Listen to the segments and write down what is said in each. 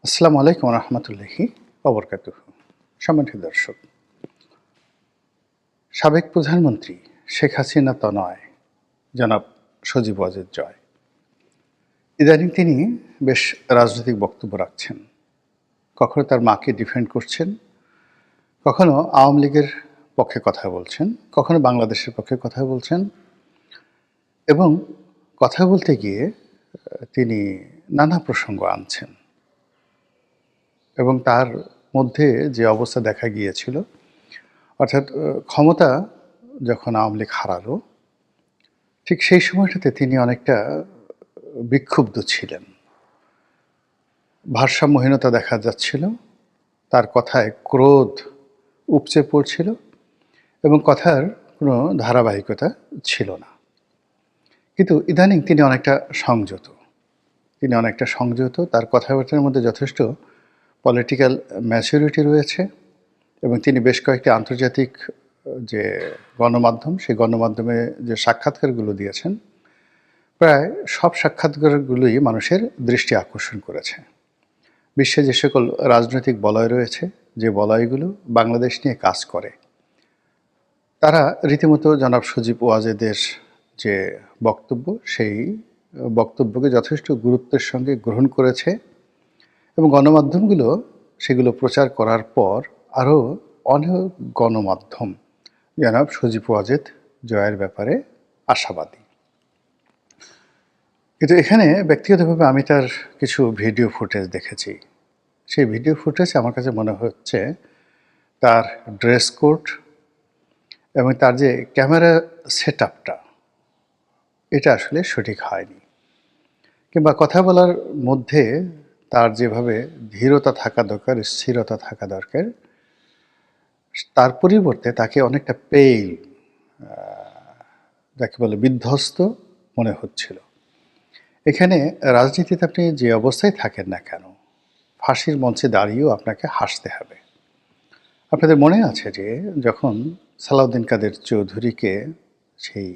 আসসালামু আলাইকুম রহমতুল্লাহি ওবরকাতুহ। সম্মানিত দর্শক, সাবেক প্রধানমন্ত্রী শেখ হাসিনা তনয় জনাব সজীব ওয়াজেদ জয় ইদানিং তিনি বেশ রাজনৈতিক বক্তব্য রাখছেন। কখনো তার মাকে ডিফেন্ড করছেন, কখনো আওয়ামী লীগের পক্ষে কথা বলছেন, কখনো বাংলাদেশের পক্ষে কথা বলছেন এবং কথা বলতে গিয়ে তিনি নানা প্রসঙ্গ আনছেন এবং তার মধ্যে যে অবস্থা দেখা গিয়েছিল, অর্থাৎ ক্ষমতা যখন আওয়ামী লীগ হারালো, ঠিক সেই সময়টাতে তিনি অনেকটা বিক্ষুব্ধ ছিলেন। ভারসাম্যহীনতা দেখা যাচ্ছিল, তার কথায় ক্রোধ উপচে পড়ছিল এবং কথার কোনো ধারাবাহিকতা ছিল না। কিন্তু ইদানিং তিনি অনেকটা সংযত। তার কথাবার্তার মধ্যে যথেষ্ট পলিটিক্যাল ম্যাচুরিটি রয়েছে এবং তিনি বেশ কয়েকটি আন্তর্জাতিক যে গণমাধ্যম, সেই গণমাধ্যমে যে সাক্ষাৎকারগুলো দিয়েছেন, প্রায় সব সাক্ষাৎকারগুলোই মানুষের দৃষ্টি আকর্ষণ করেছে। বিশ্বে যে সকল রাজনৈতিক বলয় রয়েছে, যে বলয়গুলো বাংলাদেশ নিয়ে কাজ করে, তারা রীতিমতো জনাব সজীব ওয়াজেদের যে বক্তব্য, সেই বক্তব্যকে যথেষ্ট গুরুত্বের সঙ্গে গ্রহণ করেছে এবং গণমাধ্যমগুলো সেগুলো প্রচার করার পর আরও অনেক গণমাধ্যম জনাব সজীব ওয়াজেদ জয়ের ব্যাপারে আশাবাদী। কিন্তু এখানে ব্যক্তিগতভাবে আমি তার কিছু ভিডিও ফুটেজ দেখেছি। সেই ভিডিও ফুটেজ আমার কাছে মনে হচ্ছে তার ড্রেস কোড এবং তার যে ক্যামেরা সেট আপটা, এটা আসলে সঠিক হয়নি। কিংবা কথা বলার মধ্যে তার যেভাবে ধীরতা থাকা দরকার, স্থিরতা থাকা দরকার, তার পরিবর্তে তাকে অনেকটা পেইল, যাকে বলে বিধ্বস্ত মনে হচ্ছিল। এখানে রাজনীতিতে আপনি যে অবস্থায় থাকেন না কেন, ফাঁসির মঞ্চে দাঁড়িয়েও আপনাকে হাসতে হবে। আপনাদের মনে আছে যে যখন সালাউদ্দিন কাদের চৌধুরীকে সেই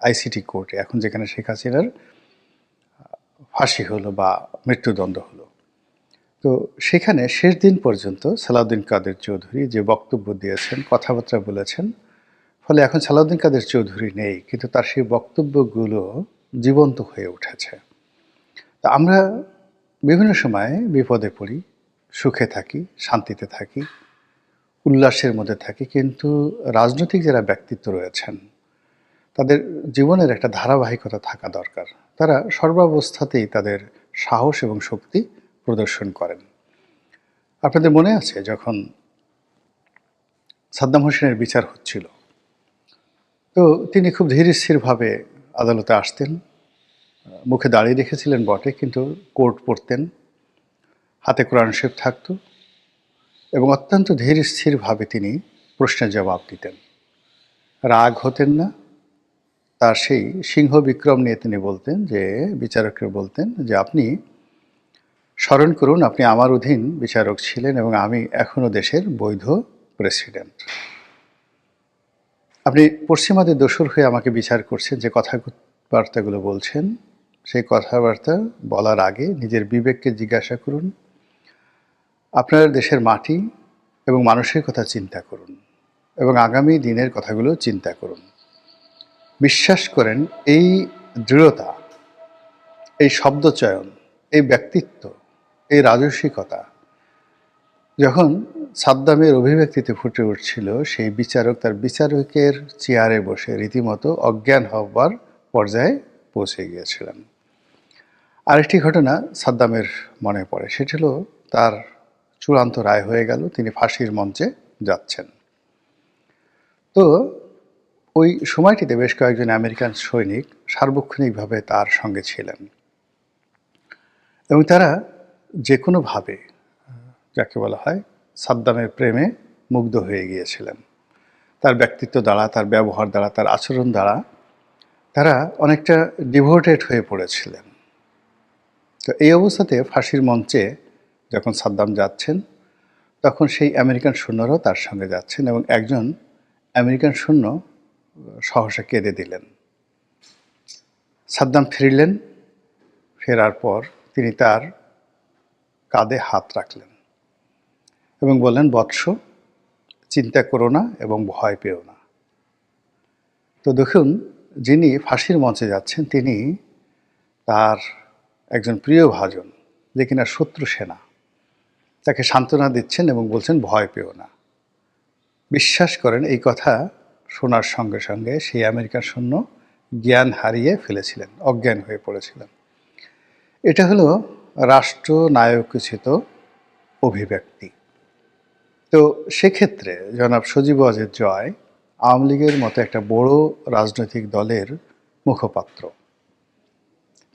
আইসিটি কোর্টে, এখন যেখানে শেখ হাসিনার ফাঁসি হলো বা মৃত্যুদণ্ড হলো, তো সেখানে শেষ দিন পর্যন্ত সালাউদ্দিন কাদের চৌধুরী যে বক্তব্য দিয়েছেন, কথাবার্তা বলেছেন, ফলে এখন সালাউদ্দিন কাদের চৌধুরী নেই, কিন্তু তার সেই বক্তব্যগুলো জীবন্ত হয়ে উঠেছে। তা আমরা বিভিন্ন সময়ে বিপদে পড়ি, সুখে থাকি, শান্তিতে থাকি, উল্লাসের মধ্যে থাকি, কিন্তু রাজনৈতিক যারা ব্যক্তিত্ব রয়েছেন, তাদের জীবনের একটা ধারাবাহিকতা থাকা দরকার। তারা সর্বাবস্থাতেই তাদের সাহস এবং শক্তি প্রদর্শন করেন। আপনাদের মনে আছে যখন সাদ্দাম হোসেনের বিচার হচ্ছিল, তো তিনি খুব ধীর স্থিরভাবে আদালতে আসতেন, মুখে দাঁড়িয়ে রেখেছিলেন বটে, কিন্তু কোট পড়তেন, হাতে কোরআন শরীফ থাকত এবং অত্যন্ত ধীর স্থিরভাবে তিনি প্রশ্নের জবাব দিতেন। রাগ হতেন না। তার সেই সিংহ বিক্রম নিয়ে তিনি বলতেন যে, বিচারককে বলতেন যে, আপনি স্মরণ করুন, আপনি আমার অধীন বিচারক ছিলেন এবং আমি এখনও দেশের বৈধ প্রেসিডেন্ট। আপনি পশ্চিমাদের দোসর হয়ে আমাকে বিচার করছেন, যে কথাবার্তাগুলো বলছেন, সেই কথাবার্তা বলার আগে নিজের বিবেককে জিজ্ঞাসা করুন, আপনার দেশের মাটি এবং মানুষের কথা চিন্তা করুন এবং আগামী দিনের কথাগুলো চিন্তা করুন। বিশ্বাস করেন, এই দৃঢ়তা, এই শব্দচয়ন, এই ব্যক্তিত্ব, এই রাজস্বিকতা যখন সাদ্দামের অভিব্যক্তিতে ফুটে উঠছিল, সেই বিচারক তার বিচারকের চেয়ারে বসে রীতিমতো অজ্ঞান হবার পর্যায়ে পৌঁছে গিয়েছিলেন। আরেকটি ঘটনা সাদ্দামের মনে পড়ে, সেটি হলো তার চূড়ান্ত রায় হয়ে গেল, তিনি ফাঁসির মঞ্চে যাচ্ছেন। তো ওই সময়টিতে বেশ কয়েকজন আমেরিকান সৈনিক সার্বক্ষণিকভাবে তার সঙ্গে ছিলেন এবং তারা যে কোনোভাবে, যাকে বলা হয়, সাদ্দামের প্রেমে মুগ্ধ হয়ে গিয়েছিলেন। তার ব্যক্তিত্ব দ্বারা, তার ব্যবহার দ্বারা, তার আচরণ দ্বারা তারা অনেকটা ডিভোটেড হয়ে পড়েছিলেন। তো এই অবস্থাতে ফাঁসির মঞ্চে যখন সাদ্দাম যাচ্ছেন, তখন সেই আমেরিকান সৈন্যরাও তার সঙ্গে যাচ্ছেন এবং একজন আমেরিকান সৈন্য সহসা কেঁদে দিলেন। সাদ্দাম ফিরলেন। ফেরার পর তিনি তার কাঁধে হাত রাখলেন এবং বললেন, বৎস, চিন্তা করো না এবং ভয় পেও না। তো দেখুন, যিনি ফাঁসির মঞ্চে যাচ্ছেন তিনি তার একজন প্রিয় ভাজন, যে কিনা শত্রু সেনা, তাকে সান্ত্বনা দিচ্ছেন এবং বলছেন ভয় পেও না। বিশ্বাস করেন, এই কথা শোনার সঙ্গে সঙ্গে সেই আমেরিকান সৈন্য জ্ঞান হারিয়ে ফেলেছিলেন, অজ্ঞান হয়ে পড়েছিলেন। এটা হলো রাষ্ট্রনায়কোচিত অভিব্যক্তি। তো সেক্ষেত্রে জনাব সজীব ওয়াজেদ জয় আওয়ামী লীগের মতো একটা বড় রাজনৈতিক দলের মুখপাত্র।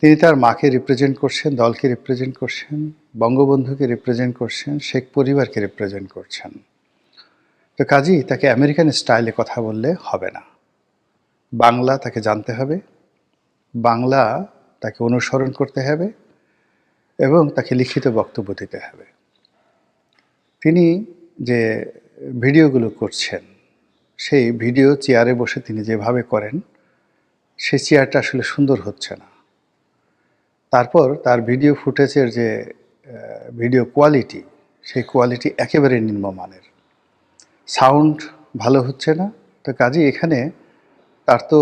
তিনি তার মাকে রিপ্রেজেন্ট করছেন, দলকে রিপ্রেজেন্ট করছেন, বঙ্গবন্ধুকে রিপ্রেজেন্ট করছেন, শেখ পরিবারকে রিপ্রেজেন্ট করছেন। তো কাজেই তাকে আমেরিকান স্টাইলে কথা বললে হবে না। বাংলা তাকে জানতে হবে, বাংলা তাকে অনুসরণ করতে হবে এবং তাকে লিখিত বক্তব্য দিতে হবে। তিনি যে ভিডিওগুলো করছেন, সেই ভিডিও চেয়ারে বসে তিনি যেভাবে করেন, সেই চেয়ারটা আসলে সুন্দর হচ্ছে না। তারপর তার ভিডিও ফুটেজের যে ভিডিও কোয়ালিটি, সেই কোয়ালিটি একেবারে নিম্নমানের, সাউন্ড ভালো হচ্ছে না। তো কাজেই এখানে তার তো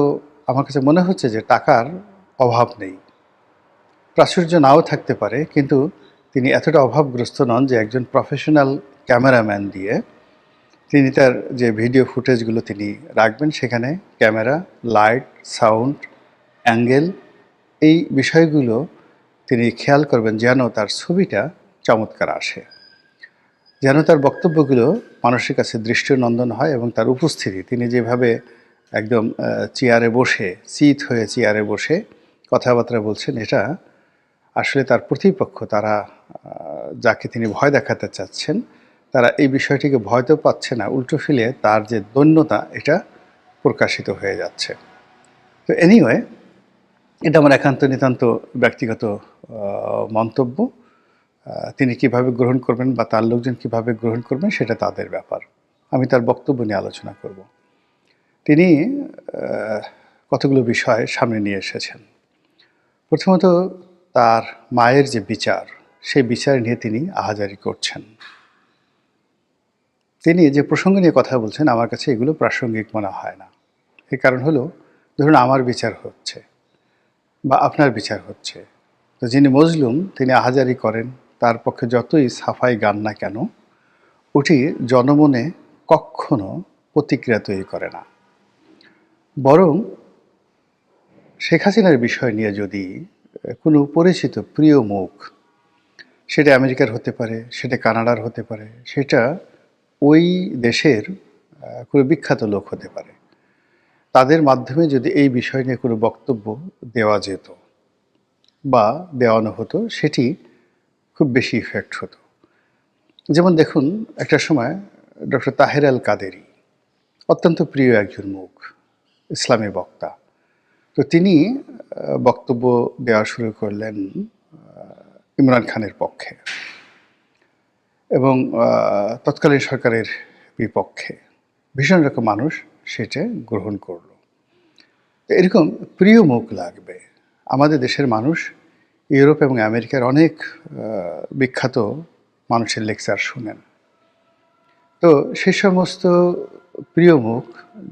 আমার কাছে মনে হচ্ছে যে টাকার অভাব নেই। প্রাচুর্য নাও থাকতে পারে, কিন্তু তিনি এতটা অভাবগ্রস্ত নন যে একজন প্রফেশনাল ক্যামেরাম্যান দিয়ে তিনি তার যে ভিডিও ফুটেজগুলো তিনি রাখবেন, সেখানে ক্যামেরা, লাইট, সাউন্ড, অ্যাঙ্গেল, এই বিষয়গুলো তিনি খেয়াল করবেন যেন তার ছবিটা চমৎকার আসে, যেন তার বক্তব্যগুলো মানুষের কাছে দৃষ্টিনন্দন হয় এবং তার উপস্থিতি, তিনি যেভাবে একদম চেয়ারে বসে, চিত হয়ে চেয়ারে বসে কথাবার্তা বলছেন, এটা আসলে তার প্রতিপক্ষ, তারা যাকে তিনি ভয় দেখাতে চাচ্ছেন, তারা এই বিষয়টিকে ভয় তো পাচ্ছে না, উল্টো ফিলে তার যে দৈন্যতা, এটা প্রকাশিত হয়ে যাচ্ছে। তো এনিওয়ে, এটা আমার একান্ত নিতান্ত ব্যক্তিগত মন্তব্য। তিনি কিভাবে গ্রহণ করবেন বা তার লোকজন কিভাবে গ্রহণ করবেন, সেটা তাদের ব্যাপার। আমি তার বক্তব্য নিয়ে আলোচনা করব। তিনি কতগুলো বিষয় সামনে নিয়ে এসেছেন। প্রথমত, তার মায়ের যে বিচার, সেই বিচার নিয়ে তিনি আহাজারি করছেন। তিনি যে প্রসঙ্গ নিয়ে কথা বলছেন, আমার কাছে এগুলো প্রাসঙ্গিক মনে হয় না। এর কারণ হলো, ধরুন আমার বিচার হচ্ছে বা আপনার বিচার হচ্ছে, তো যিনি মজলুম তিনি আহাজারি করেন, তার পক্ষে যতই সাফাই গান না কেন, ওটি জনমনে কখনো প্রতিক্রিয়া তৈরি করে না। বরং শেখ হাসিনার বিষয় নিয়ে যদি কোনো পরিচিত প্রিয় মুখ, সেটা আমেরিকার হতে পারে, সেটা কানাডার হতে পারে, সেটা ওই দেশের কোনো বিখ্যাত লোক হতে পারে, তাদের মাধ্যমে যদি এই বিষয় নিয়ে কোনো বক্তব্য দেওয়া যেত বা দেওয়ানো হতো, সেটি খুব বেশি ইফেক্ট হতো। যেমন দেখুন, একটা সময় ডক্টর তাহের আল কাদেরী, অত্যন্ত প্রিয় একজন মুখ, ইসলামী বক্তা। তো তিনি বক্তব্য দেওয়া শুরু করলেন ইমরান খানের পক্ষে এবং তৎকালীন সরকারের বিপক্ষে। ভীষণ রকম মানুষ সেটা গ্রহণ করলো। এরকম প্রিয় মুখ লাগবে। আমাদের দেশের মানুষ ইউরোপ এবং আমেরিকার অনেক বিখ্যাত মানুষের লেকচার শুনেন। তো সে সমস্ত প্রিয় মুখ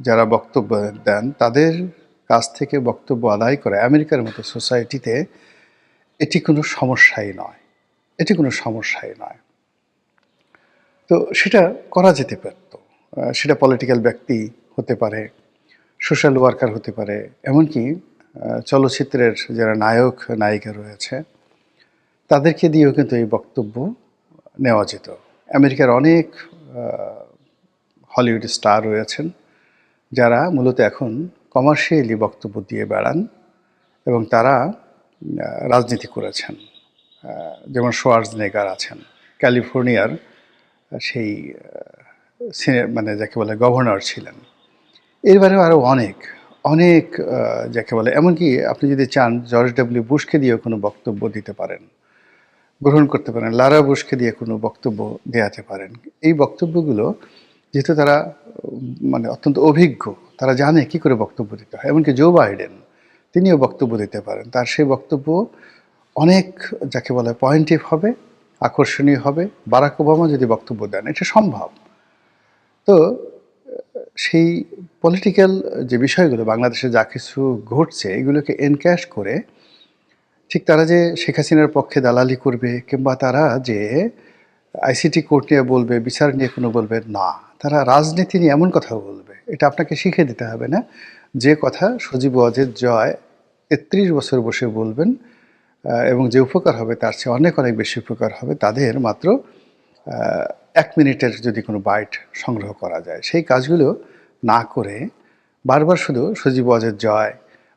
যারা বক্তব্য দেন, তাদের কাছ থেকে বক্তব্য আদায় করে আমেরিকার মতো সোসাইটিতে এটি কোনো সমস্যাই নয়, এটি কোনো সমস্যাই নয়। তো সেটা করা যেতে পারত। সেটা পলিটিক্যাল ব্যক্তি হতে পারে, সোশ্যাল ওয়ার্কার হতে পারে, এমনকি চলচ্চিত্রের যারা নায়ক নায়িকা রয়েছে, তাদেরকে দিয়েও কিন্তু এই বক্তব্য নেওয়া যেত। আমেরিকার অনেক হলিউড স্টার রয়েছেন যারা মূলত এখন কমার্শিয়ালি বক্তব্য দিয়ে বেড়ান এবং তারা রাজনীতি করেছেন। যেমন শোয়ার্জনেগার আছেন, ক্যালিফোর্নিয়ার সেই মানে যাকে বলে গভর্নর ছিলেন। এরবারেও আরও অনেক অনেক যাকে বলে, এমনকি আপনি যদি চান জর্জ ডব্লিউ বুশকে দিয়েও কোনো বক্তব্য দিতে পারেন, গ্রহণ করতে পারেন, লারা বুশকে দিয়ে কোনো বক্তব্য দেওয়াতে পারেন। এই বক্তব্যগুলো যেহেতু তারা মানে অত্যন্ত অভিজ্ঞ, তারা জানে কি করে বক্তব্য দিতে হয়। এমনকি জো বাইডেন, তিনিও বক্তব্য দিতে পারেন। তার সেই বক্তব্য অনেক যাকে বলে পয়েন্টিভ হবে আকর্ষণীয় হবে। বারাক ওবামা যদি বক্তব্য দেন, এটা সম্ভব। তো সেই পলিটিক্যাল যে বিষয়গুলো বাংলাদেশে যা কিছু ঘটছে, এগুলোকে এনক্যাশ করে ঠিক তারা যে শেখ হাসিনার পক্ষে দালালি করবে, কিংবা তারা যে আইসিটি কোর্ট নিয়ে বলবে, বিচার নিয়ে কোনো বলবে না, তারা রাজনীতি নিয়ে এমন কথা বলবে, এটা আপনাকে শিখে দিতে হবে না। যে কথা সজীব ওয়াজেদ জয় ৩৩ বছর বসে বলবেন, এবং যে উপকার হবে তার চেয়ে অনেক অনেক বেশি উপকার হবে তাদের মাত্র 1 মিনিটের যদি কোনো বাইট সংগ্রহ করা যায়, সেই কাজগুলো না করে বারবার শুধু সজীব ওয়াজেদ জয়,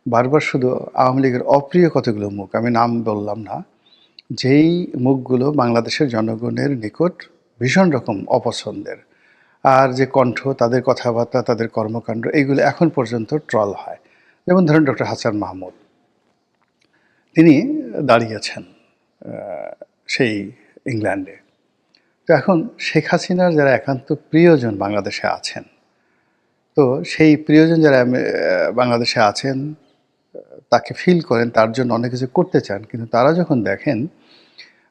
বারবার শুধু আওয়ামী লীগের অপ্রিয় কতগুলো মুখ, আমি নাম বললাম না, যেই মুখগুলো বাংলাদেশের জনগণের নিকট ভীষণ রকম অপছন্দের, আর যে কণ্ঠ, তাদের কথাবার্তা, তাদের কর্মকাণ্ড, এইগুলো এখন পর্যন্ত ট্রল হয়। যেমন ধরেন ডক্টর হাসান মাহমুদ, তিনি দাঁড়িয়েছেন সেই ইংল্যান্ডে। তো এখন শেখ হাসিনার যারা একান্ত প্রিয়জন বাংলাদেশে আছেন, তো সেই প্রিয়জন যারা বাংলাদেশে আছেন, তাকে ফিল করেন, তার জন্য অনেক কিছু করতে চান, কিন্তু তারা যখন দেখেন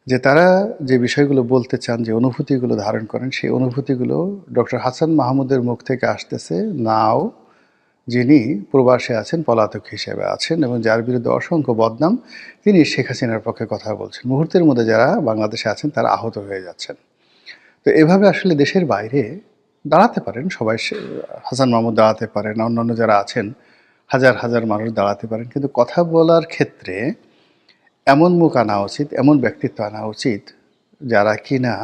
যে তারা যে বিষয়গুলো বলতে চান, যে অনুভূতিগুলো ধারণ করেন, সেই অনুভূতিগুলো ডক্টর হাসান মাহমুদের মুখ থেকে আসতেছে নাও, যিনি প্রবাসে আছেন, পলাতক হিসেবে আছেন, এবং যার বিরুদ্ধে অসংখ্য বদনাম, তিনি শেখ হাসিনার পক্ষে কথা বলছেন। মুহূর্তের মধ্যে যারা বাংলাদেশে আছেন তারা আহত হয়ে যাচ্ছেন। তো এভাবে আসলে দেশের বাইরে দাঁড়াতে পারেন সবাই, হাসান মাহমুদ দাঁড়াতে পারেন, অন্যান্য যারা আছেন হাজার হাজার মানুষ দাঁড়াতে পারেন, কিন্তু কথা বলার ক্ষেত্রে এমন মুখ আনা উচিত, এমন ব্যক্তিত্ব আনা উচিত যারা কিনা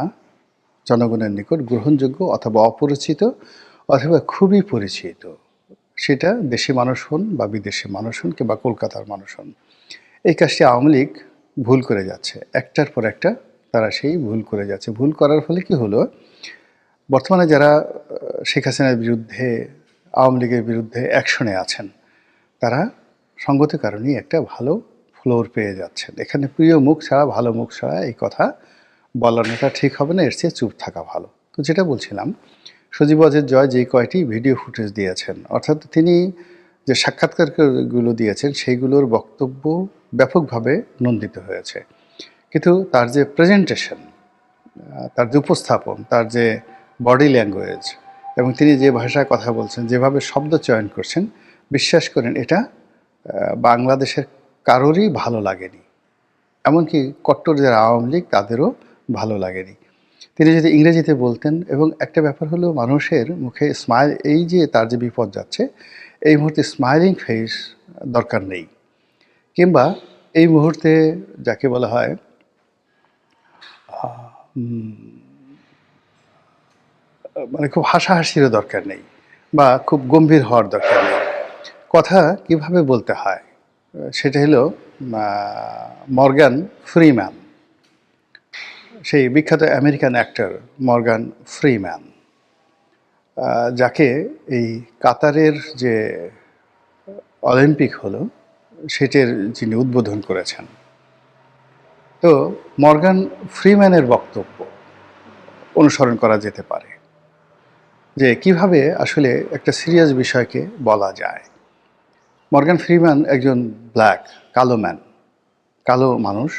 জনগণের নিকট গ্রহণযোগ্য, অথবা অপরিচিত, অথবা খুবই পরিচিত। সেটা দেশি মানুষ হন বা বিদেশি মানুষ হন কিংবা কলকাতার মানুষ হন। এই কাজটি আওয়ামী লীগ ভুল করে যাচ্ছে, একটার পর একটা তারা সেই ভুল করে যাচ্ছে। ভুল করার ফলে কি হলো, বর্তমানে যারা শেখ হাসিনার বিরুদ্ধে, আওয়ামী লীগের বিরুদ্ধে অ্যাকশনে আছেন, তারা সঙ্গত কারণেই একটা ভালো ফ্লোর পেয়ে যাচ্ছেন। এখানে প্রিয় মুখ ছাড়া, ভালো মুখ ছাড়া এই কথা বলানোটা ঠিক হবে না, এর চেয়ে চুপ থাকা ভালো। তো যেটা বলছিলাম, সজীব ওয়াজেদ জয় যে কয়টি ভিডিও ফুটেজ দিয়েছেন, অর্থাৎ তিনি যে সাক্ষাৎকারগুলো দিয়েছেন, সেইগুলোর বক্তব্য ব্যাপকভাবে নন্দিত হয়েছে। কিন্তু তার যে প্রেজেন্টেশন, তার যে উপস্থাপন, তার যে বডি ল্যাঙ্গুয়েজ, এবং তিনি যে ভাষায় কথা বলছেন, যেভাবে শব্দ চয়ন করছেন, বিশ্বাস করেন এটা বাংলাদেশের কারোরই ভালো লাগেনি। এমনকি কট্টর যারা আওয়ামী লীগ তাদেরও ভালো লাগেনি। তিনি যদি ইংরেজিতে বলতেন, এবং একটা ব্যাপার হলো মানুষের মুখে স্মাইল, এই যে তার যে বিপদ যাচ্ছে, এই মুহূর্তে স্মাইলিং ফেস দরকার নেই, কিংবা এই মুহূর্তে যাকে বলা হয় মানে খুব হাসাহাসিরও দরকার নেই, বা খুব গম্ভীর হওয়ার দরকার নেই। কথা কিভাবে বলতে হয় সেটা হলো মর্গান ফ্রিম্যান, সেই বিখ্যাত আমেরিকান অ্যাক্টর মর্গান ফ্রিম্যান, যাকে এই কাতারের যে অলিম্পিক হলো সেটির যিনি উদ্বোধন করেছেন। তো মর্গান ফ্রিম্যানের বক্তব্য অনুসরণ করা যেতে পারে, যে কিভাবে আসলে একটা সিরিয়াস বিষয়কে বলা যায়। মর্গান ফ্রিম্যান একজন ব্ল্যাক, কালো ম্যান, কালো মানুষ,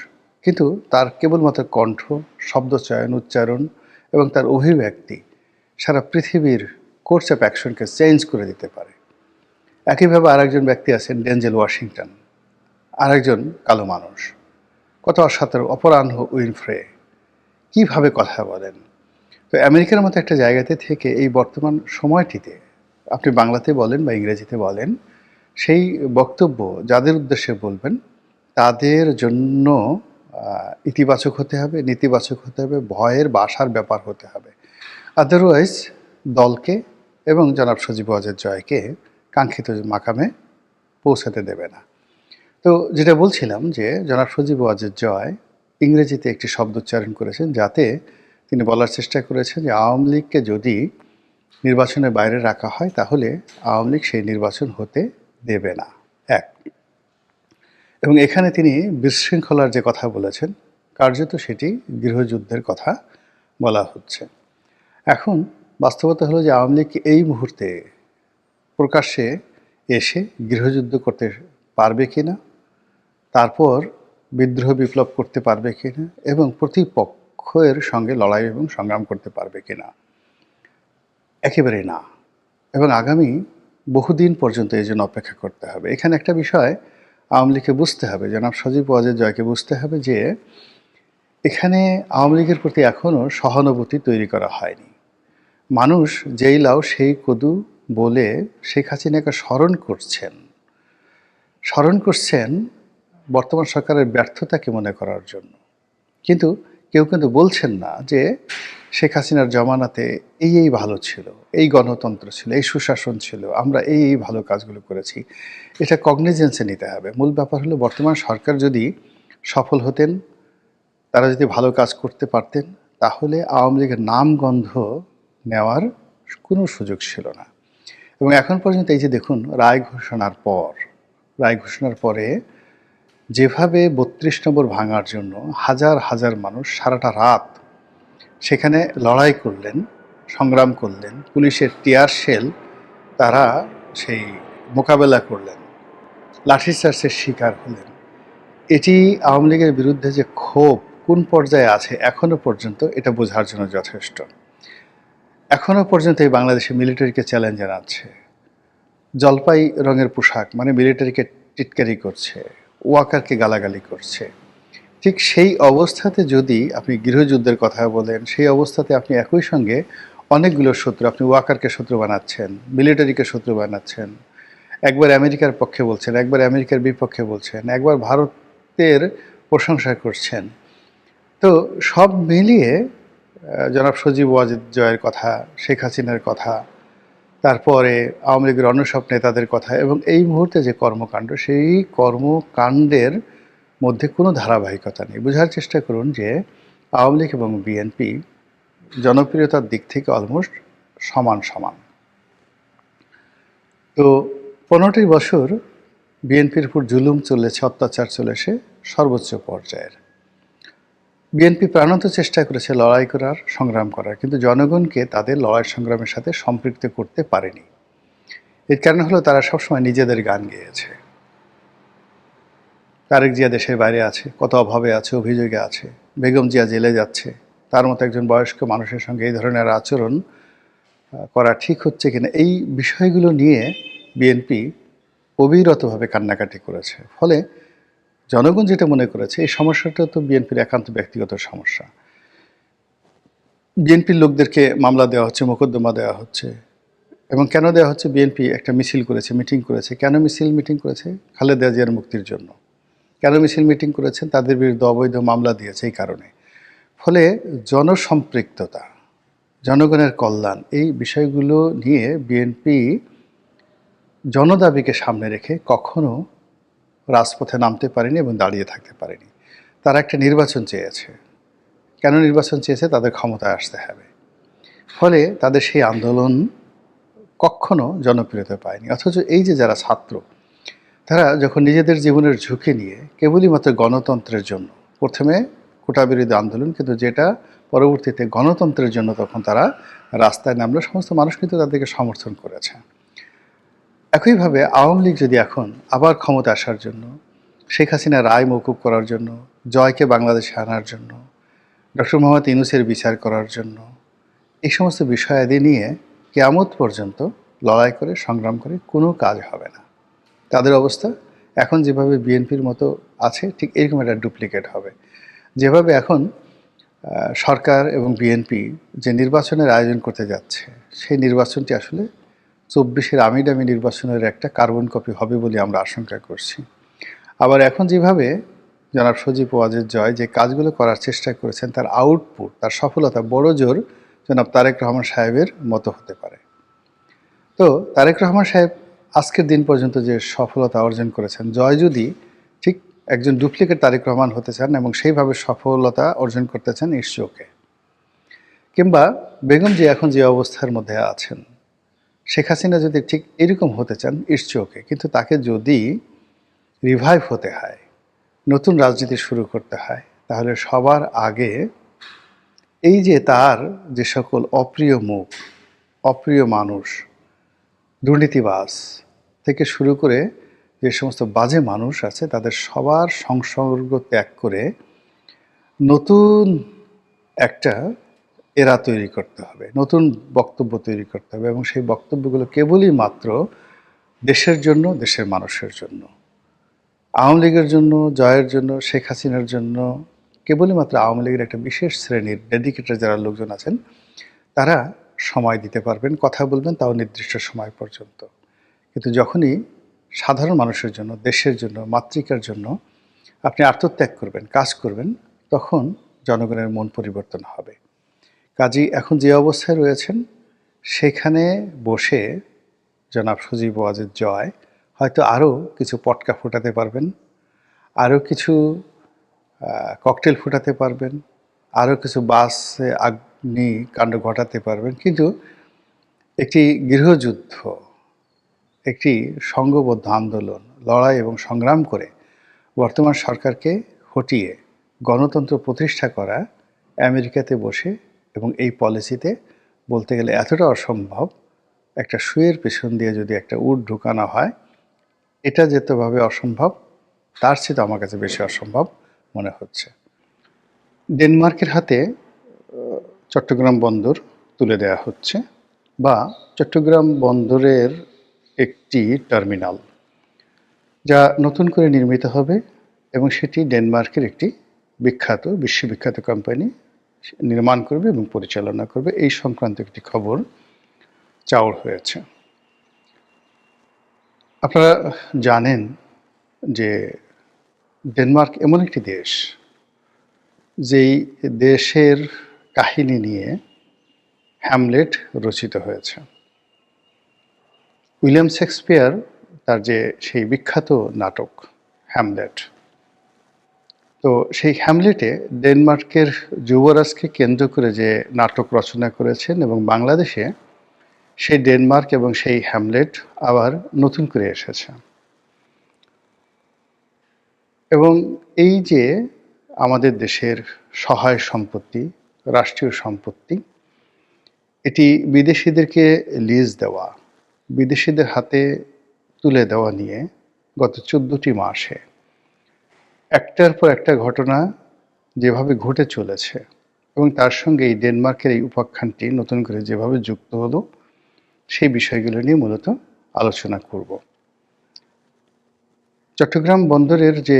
কিন্তু তার কেবলমাত্র কণ্ঠ, শব্দচয়ন, উচ্চারণ এবং তার অভিব্যক্তি সারা পৃথিবীর কোর্স অফ অ্যাকশনকে চেঞ্জ করে দিতে পারে। একইভাবে আরেকজন ব্যক্তি আছেন ডেনজেল ওয়াশিংটন, আরেকজন কালো মানুষ, কত অসাধারণ। অপরাহ্ন উইনফ্রে কীভাবে কথা বলেন। তো আমেরিকার মতো একটা জায়গাতে থেকে এই বর্তমান সময়টিতে আপনি বাংলাতে বলেন বা ইংরেজিতে বলেন, সেই বক্তব্য যাদের উদ্দেশ্যে বলবেন তাদের জন্য ইতিবাচক হতে হবে, নেতিবাচক হতে হবে, ভয়ের বা আশার ব্যাপার হতে হবে। আদারওয়াইজ দলকে এবং জনাব সজীব ওয়াজেদ জয়কে কাঙ্ক্ষিত মাকামে পৌঁছাতে দেবে না। তো যেটা বলছিলাম, যে জনাব সজীব ওয়াজেদ জয় ইংরেজিতে একটি শব্দ উচ্চারণ করেছেন, যাতে তিনি বলার চেষ্টা করেছেন যে আওয়ামী লীগকে যদি নির্বাচনের বাইরে রাখা হয় তাহলে আওয়ামী লীগ সেই নির্বাচন হতে দেবে না, এক। এবং এখানে তিনি বিশৃঙ্খলার যে কথা বলেছেন, কার্যত সেটি গৃহযুদ্ধের কথা বলা হচ্ছে। এখন বাস্তবতা হলো যে আওয়ামী লীগ এই মুহূর্তে প্রকাশ্যে এসে গৃহযুদ্ধ করতে পারবে কিনা, তারপর বিদ্রোহ বিপ্লব করতে পারবে কিনা, এবং প্রতিপক্ষ পক্ষের সঙ্গে লড়াই এবং সংগ্রাম করতে পারবে কিনা? একেবারেই না। এবং আগামী বহুদিন পর্যন্ত এই জন্য অপেক্ষা করতে হবে। এখানে একটা বিষয় আওয়ামী লীগকে বুঝতে হবে, জনাব সজীব ওয়াজেদ জয়কে বুঝতে হবে যে এখানে আওয়ামী লীগের প্রতি এখনও সহানুভূতি তৈরি করা হয়নি। মানুষ যেই লাউ সেই কদু বলে শেখ হাসিনাকে স্মরণ করছেন বর্তমান সরকারের ব্যর্থতাকে মনে করার জন্য। কিন্তু কেউ কিন্তু বলছেন না যে শেখ হাসিনার জমানাতে এই ভালো ছিল, এই গণতন্ত্র ছিল, এই সুশাসন ছিল, আমরা এই ভালো কাজগুলো করেছি। এটা কগনিজেন্সে নিতে হবে। মূল ব্যাপার হলো বর্তমান সরকার যদি সফল হতেন, তারা যদি ভালো কাজ করতে পারতেন, তাহলে আওয়ামী লীগের নাম গন্ধ নেওয়ার কোনো সুযোগ ছিল না। এবং এখন পর্যন্ত এই যে দেখুন রায় ঘোষণার পরে যেভাবে ৩২ নম্বর ভাঙার জন্য হাজার হাজার মানুষ সারাটা রাত সেখানে লড়াই করলেন, সংগ্রাম করলেন, পুলিশের টিয়ার শেল তারা সেই মোকাবেলা করলেন, লাঠিচার্জের শিকার হলেন। এটি আওয়ামী লীগের বিরুদ্ধে যে ক্ষোভ কোন পর্যায়ে আছে এখনও পর্যন্ত এটা বোঝার জন্য যথেষ্ট। এখনও পর্যন্ত এই বাংলাদেশে মিলিটারিকে চ্যালেঞ্জ জানাচ্ছে, জলপাই রঙের পোশাক মানে মিলিটারিকে টিটকারি করছে, ওয়াকারকে গালাগালি করছে। ঠিক সেই অবস্থাতে যদি আপনি গৃহযুদ্ধের কথা বলেন, সেই অবস্থাতে আপনি একই সঙ্গে অনেকগুলো শত্রু, আপনি ওয়াকারকে শত্রু বানাচ্ছেন, মিলিটারিকে শত্রু বানাচ্ছেন, একবার আমেরিকার পক্ষে বলছেন, একবার আমেরিকার বিপক্ষে বলছেন, একবার ভারতের প্রশংসা করছেন। তো সব মিলিয়ে জনাব সজীব ওয়াজেদ জয়ের কথা, শেখ হাসিনার কথা, তারপরে আওয়ামী লীগের অন্য সব নেতাদের কথা এবং এই মুহূর্তে যে কর্মকাণ্ড, সেই কর্মকাণ্ডের মধ্যে কোনো ধারাবাহিকতা নেই। বোঝার চেষ্টা করুন যে আওয়ামী লীগ এবং বিএনপি জনপ্রিয়তার দিক থেকে অলমোস্ট সমান। তো 15টি বছর বিএনপির উপর জুলুম চলেছে, অত্যাচার চলেছে সর্বোচ্চ পর্যায়ের। বিএনপি প্রাণান্ত চেষ্টা করেছে লড়াই করার, সংগ্রাম করার, কিন্তু জনগণকে তাদের লড়াই সংগ্রামের সাথে সম্পৃক্ত করতে পারেনি। এর কারণ হলো তারা সবসময় নিজেদের গান গেয়েছে। তারেক জিয়া দেশের বাইরে আছে, কত অভাবে আছে, অভিযোগে আছে, বেগম জিয়া জেলে যাচ্ছে, তার মতো একজন বয়স্ক মানুষের সঙ্গে এই ধরনের আচরণ করা ঠিক হচ্ছে কিনা, এই বিষয়গুলো নিয়ে বিএনপি অবিরতভাবে কান্নাকাটি করেছে। ফলে জনগণ যেটা মনে করেছে এই সমস্যাটা তো বিএনপির একান্ত ব্যক্তিগত সমস্যা। বিএনপির লোকদেরকে মামলা দেওয়া হচ্ছে, মোকদ্দমা দেওয়া হচ্ছে। এবং কেন দেওয়া হচ্ছে? বিএনপি একটা মিছিল করেছে, মিটিং করেছে। কেন মিটিং করেছে? খালেদা জিয়ার মুক্তির জন্য। কেন মিটিং করেছেন? তাদের বিরুদ্ধে অবৈধ মামলা দিয়েছে এই কারণে। ফলে জনসম্পৃক্ততা, জনগণের কল্যাণ, এই বিষয়গুলো নিয়ে বিএনপি জনদাবিকে সামনে রেখে কখনো রাজপথে নামতে পারেনি এবং দাঁড়িয়ে থাকতে পারেনি। তারা একটা নির্বাচন চেয়েছে। কেন নির্বাচন চেয়েছে? তাদের ক্ষমতায় আসতে হবে। ফলে তাদের সেই আন্দোলন কখনো জনপ্রিয়তা পায়নি। অথচ এই যে যারা ছাত্র, তারা যখন নিজেদের জীবনের ঝুঁকি নিয়ে কেবলই মাত্র গণতন্ত্রের জন্য, প্রথমে কোটা বিরোধী আন্দোলন, কিন্তু যেটা পরবর্তীতে গণতন্ত্রের জন্য তখন তারা রাস্তায় নামলো, সমস্ত মানুষ কিন্তু তাদেরকে সমর্থন করেছে। একইভাবে আওয়ামী লীগ যদি এখন আবার ক্ষমতা আসার জন্য, শেখ হাসিনা রায় মওকুফ করার জন্য, জয়কে বাংলাদেশে আনার জন্য, ডক্টর মোহাম্মদ ইউনূসের বিচার করার জন্য, এই সমস্ত বিষয়াদি নিয়ে কিয়ামত পর্যন্ত লড়াই করে, সংগ্রাম করে কোনো কাজ হবে না। তাদের অবস্থা এখন যেভাবে বিএনপির মতো আছে, ঠিক এরকম একটা ডুপ্লিকেট হবে। যেভাবে এখন সরকার এবং বিএনপি যে নির্বাচনের আয়োজন করতে যাচ্ছে, সেই নির্বাচনটি আসলে 24-এর আমিডামি নির্বাচনের একটা কার্বন কপি হবে বলে আমরা আশঙ্কা করছি। আবার এখন যেভাবে জনাব সজীব ওয়াজেদ জয় যে কাজগুলো করার চেষ্টা করেছেন, তার আউটপুট, তার সফলতা বড় জোর জনাব তারেক রহমান সাহেবের মতো হতে পারে। তো তারেক রহমান সাহেব আজকের দিন পর্যন্ত যে সফলতা অর্জন করেছেন, জয় যদি ঠিক একজন ডুপ্লিকেট তারেক রহমান হতে চান এবং সেইভাবে সফলতা অর্জন করতে চান, ইটস ওকে। কিংবা বেগম জি এখন যে অবস্থার মধ্যে আছেন, শেখ হাসিনা যদি ঠিক এরকম হতে চান, ইটস ওকে। কিন্তু তাকে যদি রিভাইভ হতে হয়, নতুন রাজনীতি শুরু করতে হয়, তাহলে সবার আগে এই যে তার যে সকল অপ্রিয় মুখ, অপ্রিয় মানুষ, দুর্নীতিবাজ থেকে শুরু করে যে সমস্ত বাজে মানুষ আছে, তাদের সবার সংসর্গ ত্যাগ করে নতুন একটা এরা তৈরি করতে হবে, নতুন বক্তব্য তৈরি করতে হবে, এবং সেই বক্তব্যগুলো কেবলই মাত্র দেশের জন্য, দেশের মানুষের জন্য। আওয়ামী লীগের জন্য, জয়ের জন্য, শেখ হাসিনার জন্য কেবলই মাত্র আওয়ামী লীগের একটা বিশেষ শ্রেণীর ডেডিকেটেড যারা লোকজন আছেন তারা সময় দিতে পারবেন, কথা বলবেন, তাও নির্দিষ্ট সময় পর্যন্ত। কিন্তু যখনই সাধারণ মানুষের জন্য, দেশের জন্য, মাতৃকার জন্য আপনি আত্মত্যাগ করবেন, কাজ করবেন, তখন জনগণের মন পরিবর্তন হবে। কাজেই এখন যে অবস্থায় রয়েছেন সেখানে বসে জনাব সজীব ওয়াজেদ জয় হয়তো আরও কিছু পটকা ফোটাতে পারবেন, আরও কিছু ককটেল ফোটাতে পারবেন, আরও কিছু বাসে কাণ্ড ঘটাতে পারবেন, কিন্তু একটি গৃহযুদ্ধ, একটি সংঘবদ্ধ আন্দোলন, লড়াই এবং সংগ্রাম করে বর্তমান সরকারকে হটিয়ে গণতন্ত্র প্রতিষ্ঠা করা আমেরিকাতে বসে এবং এই পলিসিতে বলতে গেলে এতটা অসম্ভব। একটা শুয়ের পেছন দিয়ে যদি একটা উট ঢুকানো হয়, এটা যেতভাবে অসম্ভব তার চেয়ে আমার কাছে বেশি অসম্ভব মনে হচ্ছে। ডেনমার্কের হাতে চট্টগ্রাম বন্দর তুলে দেওয়া হচ্ছে, বা চট্টগ্রাম বন্দরের একটি টার্মিনাল যা নতুন করে নির্মিত হবে, এবং সেটি ডেনমার্কের একটি বিখ্যাত, বিশ্ববিখ্যাত কোম্পানি নির্মাণ করবে এবং পরিচালনা করবে। এই সংক্রান্ত একটি খবর চাউর হয়েছে। আপনারা জানেন যে ডেনমার্ক এমন একটি দেশ যেই দেশের কাহিনী নিয়ে হ্যামলেট রচিত হয়েছে। উইলিয়াম শেক্সপিয়ার তার যে সেই বিখ্যাত নাটক হ্যামলেট, তো সেই হ্যামলেটে ডেনমার্কের যুবরাজকে কেন্দ্র করে যে নাটক রচনা করেছেন, এবং বাংলাদেশে সেই ডেনমার্ক এবং সেই হ্যামলেট আবার নতুন করে এসেছে। এবং এই যে আমাদের দেশের সহায় সম্পত্তি, রাষ্ট্রীয় সম্পত্তি, এটি বিদেশিদেরকে লিজ দেওয়া, বিদেশিদের হাতে তুলে দেওয়া নিয়ে গত 14টি মাসে একটার পর একটা ঘটনা যেভাবে ঘটে চলেছে, এবং তার সঙ্গে এই ডেনমার্কের এই উপাখ্যানটি নতুন করে যেভাবে যুক্ত হলো, সেই বিষয়গুলো নিয়ে মূলত আলোচনা করব। চট্টগ্রাম বন্দরের যে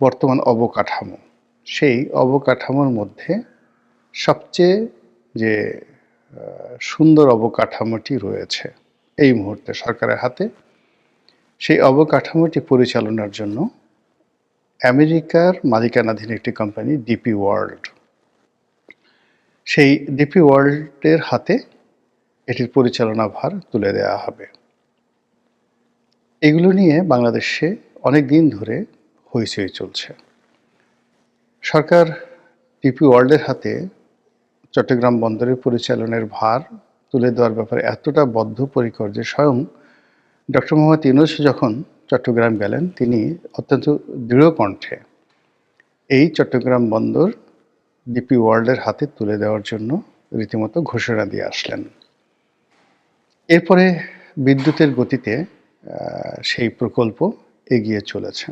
বর্তমান অবকাঠামো, সেই অবকাঠামোর মধ্যে সবচেয়ে যে সুন্দর অবকাঠামোটি রয়েছে এই মুহূর্তে সরকারের হাতে, সেই অবকাঠামোটি পরিচালনার জন্য আমেরিকার মালিকানাধীন একটি কোম্পানি ডিপি ওয়ার্ল্ড, সেই ডিপি ওয়ার্ল্ডের হাতে এটির পরিচালনা ভার তুলে দেওয়া হবে। এগুলো নিয়ে বাংলাদেশে অনেক দিন ধরে হইচই চলছে। সরকার ডিপি ওয়ার্ল্ডের হাতে চট্টগ্রাম বন্দরের পরিচালনার ভার তুলে দেওয়ার ব্যাপারে এতটা বদ্ধপরিকর যে স্বয়ং ডক্টর মোহাম্মদ ইউনূস যখন চট্টগ্রাম গেলেন, তিনি অত্যন্ত দৃঢ় কণ্ঠে এই চট্টগ্রাম বন্দর ডিপি ওয়ার্ল্ডের হাতে তুলে দেওয়ার জন্য রীতিমতো ঘোষণা দিয়ে আসলেন। এরপরে বিদ্যুতের গতিতে সেই প্রকল্প এগিয়ে চলেছে।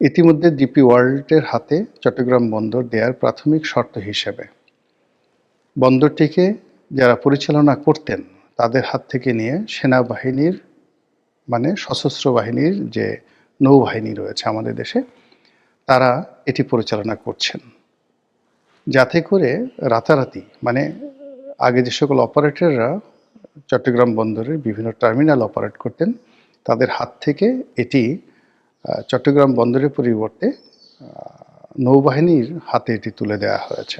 ইতিমধ্যে ডিপি ওয়ার্ল্ডের হাতে চট্টগ্রাম বন্দর দেওয়ার প্রাথমিক শর্ত হিসেবে বন্দরটিকে যারা পরিচালনা করতেন তাদের হাত থেকে নিয়ে সেনাবাহিনীর, মানে সশস্ত্র বাহিনীর যে নৌবাহিনী রয়েছে আমাদের দেশে, তারা এটি পরিচালনা করছেন, যাতে করে রাতারাতি, মানে আগে যে সকল অপারেটররা চট্টগ্রাম বন্দরের বিভিন্ন টার্মিনাল অপারেট করতেন তাদের হাত থেকে এটি চট্টগ্রাম বন্দরের পরিবর্তে নৌবাহিনীর হাতে এটি তুলে দেওয়া হয়েছে।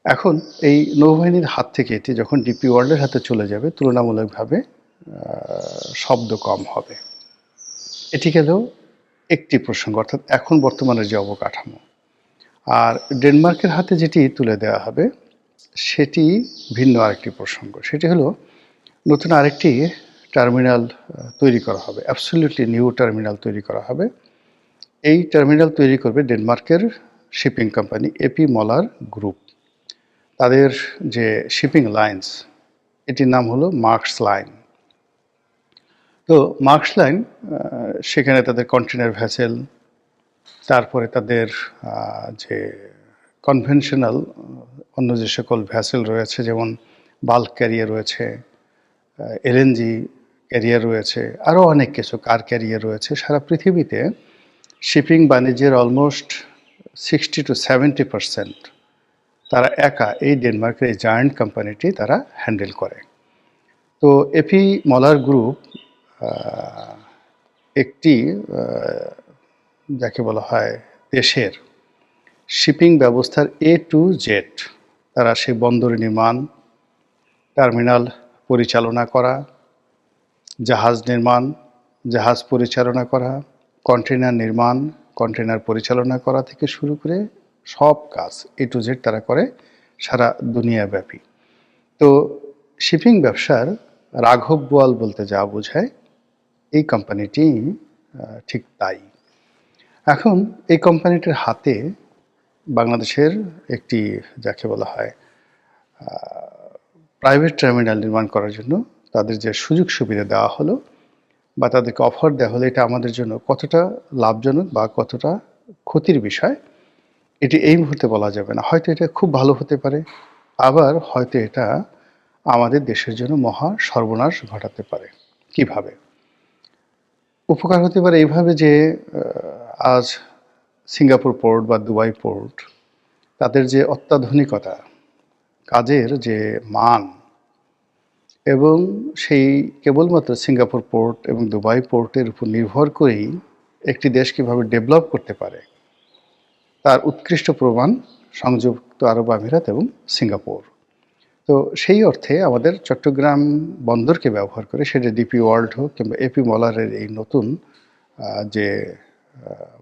এখন এই নৌবাহিনীর হাত থেকে এটি যখন ডিপি ওয়ার্ল্ডের হাতে চলে যাবে, তুলনামূলকভাবে শব্দ কম হবে। এটি গেল একটি প্রসঙ্গ, অর্থাৎ এখন বর্তমানের যে অবকাঠামো। আর ডেনমার্কের হাতে যেটি তুলে দেওয়া হবে সেটি ভিন্ন আরেকটি প্রসঙ্গ। সেটি হলো নতুন আরেকটি টার্মিনাল তৈরি করা হবে, অ্যাবসলিউটলি নিউ টার্মিনাল তৈরি করা হবে। এই টার্মিনাল তৈরি করবে ডেনমার্কের shipping company AP Moller group. তাদের যে শিপিং লাইন্স, এটির নাম হলো মার্কস লাইন। তো মার্কস লাইন, সেখানে তাদের কন্টেনার ভেসেল, তারপরে তাদের যে কনভেনশনাল অন্য যে সকল ভ্যাসেল রয়েছে, যেমন বাল্ক ক্যারিয়ার রয়েছে, এলএনজি ক্যারিয়ার রয়েছে, আরও অনেক কিছু, কার ক্যারিয়ার রয়েছে, সারা পৃথিবীতে শিপিং বাণিজ্যের অলমোস্ট 60-70% তারা একা এই ডেনমার্কের এই জায়ান্ট কোম্পানিটি তারা হ্যান্ডেল করে। তো এপি মলার গ্রুপ একটি যাকে বলা হয় দেশের শিপিং ব্যবস্থার A to Z, তারা সেই বন্দর নির্মাণ, টার্মিনাল পরিচালনা করা, জাহাজ নির্মাণ, জাহাজ পরিচালনা করা, কন্টেনার নির্মাণ, কন্টেনার পরিচালনা করা থেকে শুরু করে সব কাজ A to Z তারা করে সারা দুনিয়াব্যাপী। তো শিপিং ব্যবসার রাঘব বোয়াল বলতে যা বোঝায়, এই কোম্পানিটি ঠিক তাই। এখন এই কোম্পানিটির হাতে বাংলাদেশের একটি যাকে বলা হয় প্রাইভেট টার্মিনাল নির্মাণ করার জন্য তাদের যে সুযোগ সুবিধা দেওয়া হলো বা তাদেরকে অফার দেওয়া হলো, এটা আমাদের জন্য কতটা লাভজনক বা কতটা ক্ষতির বিষয় এটি এই মুহূর্তে বলা যাবে না। হয়তো এটা খুব ভালো হতে পারে, আবার হয়তো এটা আমাদের দেশের জন্য মহা সর্বনাশ ঘটাতে পারে। কিভাবে উপকার হতে পারে? এইভাবে যে আজ সিঙ্গাপুর পোর্ট বা দুবাই পোর্ট, তাদের যে অত্যাধুনিকতা, কাজের যে মান, এবং সেই কেবলমাত্র সিঙ্গাপুর পোর্ট এবং দুবাই পোর্টের উপর নির্ভর করেই একটি দেশ কীভাবে ডেভেলপ করতে পারে, তার উৎকৃষ্ট প্রমাণ সংযুক্ত আরব আমিরাত এবং সিঙ্গাপুর। তো সেই অর্থে আমাদের চট্টগ্রাম বন্দরকে ব্যবহার করে, সেটা ডিপি ওয়ার্ল্ড হোক কিংবা এপি মলারের এই নতুন যে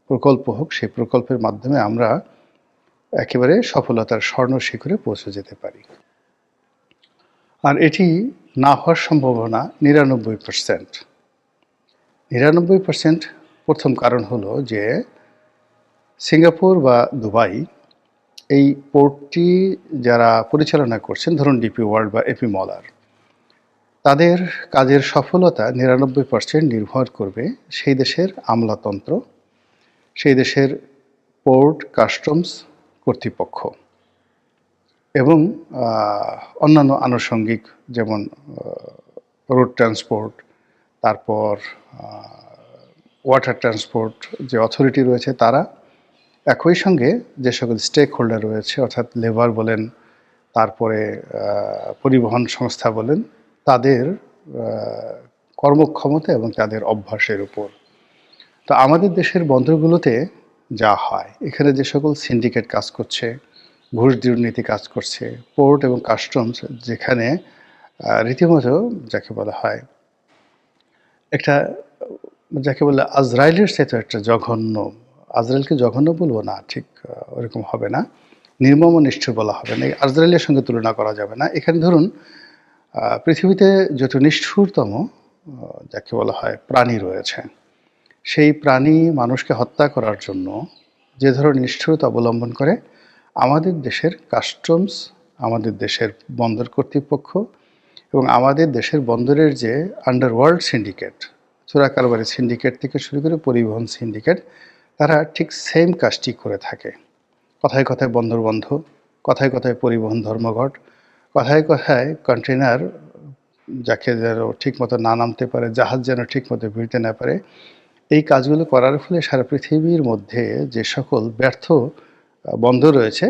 প্রকল্প হোক, সেই প্রকল্পের মাধ্যমে আমরা একেবারে সফলতার স্বর্ণ শিখরে পৌঁছে যেতে পারি। আর এটি না হওয়ার সম্ভাবনা 99%। 99% প্রথম কারণ হলো যে সিঙ্গাপুর বা দুবাই এই পোর্টটি যারা পরিচালনা করছেন, ধরুন ডিপি ওয়ার্ল্ড বা এপি মলার, তাদের কাজের সফলতা 99% নির্ভর করবে সেই দেশের আমলাতন্ত্র, সেই দেশের পোর্ট কাস্টমস কর্তৃপক্ষ এবং অন্যান্য আনুষঙ্গিক, যেমন রোড ট্রান্সপোর্ট, তারপর ওয়াটার ট্রান্সপোর্ট যে অথরিটি রয়েছে তারা, একই সঙ্গে যে সকল স্টেক হোল্ডার রয়েছে, অর্থাৎ লেবার বলেন, তারপরে পরিবহন সংস্থা বলেন, তাদের কর্মক্ষমতা এবং তাদের অভ্যাসের উপর। তো আমাদের দেশের বন্দরগুলোতে যা হয়, এখানে যে সকল সিন্ডিকেট কাজ করছে, ঘুষ দুর্নীতি কাজ করছে, পোর্ট এবং কাস্টমস যেখানে রীতিমতো যাকে বলা হয় একটা, যাকে বলে আজরাইলের সাথে একটা জঘন্য, আজরাইলকে জঘন্য বলবো না, ঠিক ওরকম হবে না, নির্মম নিষ্ঠুর বলা হবে না, আজরাইলের সঙ্গে তুলনা করা যাবে না। এখানে ধরুন পৃথিবীতে যত নিষ্ঠুরতম যাকে বলা হয় প্রাণী রয়েছে, সেই প্রাণী মানুষকে হত্যা করার জন্য যে ধরনের নিষ্ঠুরতা অবলম্বন করে, আমাদের দেশের কাস্টমস, আমাদের দেশের বন্দর কর্তৃপক্ষ এবং আমাদের দেশের বন্দরের যে আন্ডারওয়ার্ল্ড সিন্ডিকেট, চোরা কারবারি সিন্ডিকেট থেকে শুরু করে পরিবহন সিন্ডিকেট, তারা ঠিক সেম কাজটি করে থাকে। কথায় কথায় বন্দর বন্ধ, কথায় কথায় পরিবহন ধর্মঘট, কথায় কথায় কন্টেনার যাকে যেন ঠিকমতো না নামতে পারে, জাহাজ যেন ঠিকমতো ভিড়তে না পারে। এই কাজগুলো করার ফলে সারা পৃথিবীর মধ্যে যে সকল ব্যর্থ বন্দর রয়েছে,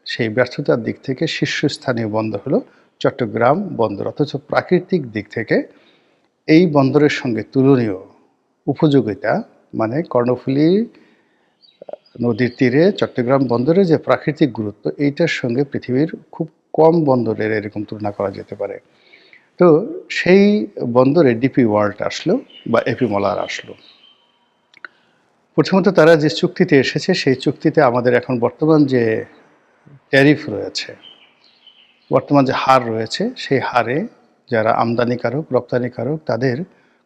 সেই ব্যর্থতার দিক থেকে শীর্ষস্থানীয় বন্দর হলো চট্টগ্রাম বন্দর। অথচ প্রাকৃতিক দিক থেকে এই বন্দরের সঙ্গে তুলনীয় উপযোগিতা, মানে কর্ণফুলী নদীর তীরে চট্টগ্রাম বন্দরের যে প্রাকৃতিক গুরুত্ব, এইটার সঙ্গে পৃথিবীর খুব কম বন্দরের এরকম তুলনা করা যেতে পারে। তো সেই বন্দরে ডিপি ওয়ার্ল্ড আসলো বা এপি মলার আসলো। প্রথমত তারা যে চুক্তিতে এসেছে, সেই চুক্তিতে আমাদের এখন বর্তমান যে ট্যারিফ রয়েছে, বর্তমান যে হার রয়েছে, সেই হারে যারা আমদানিকারক রপ্তানিকারক তাদের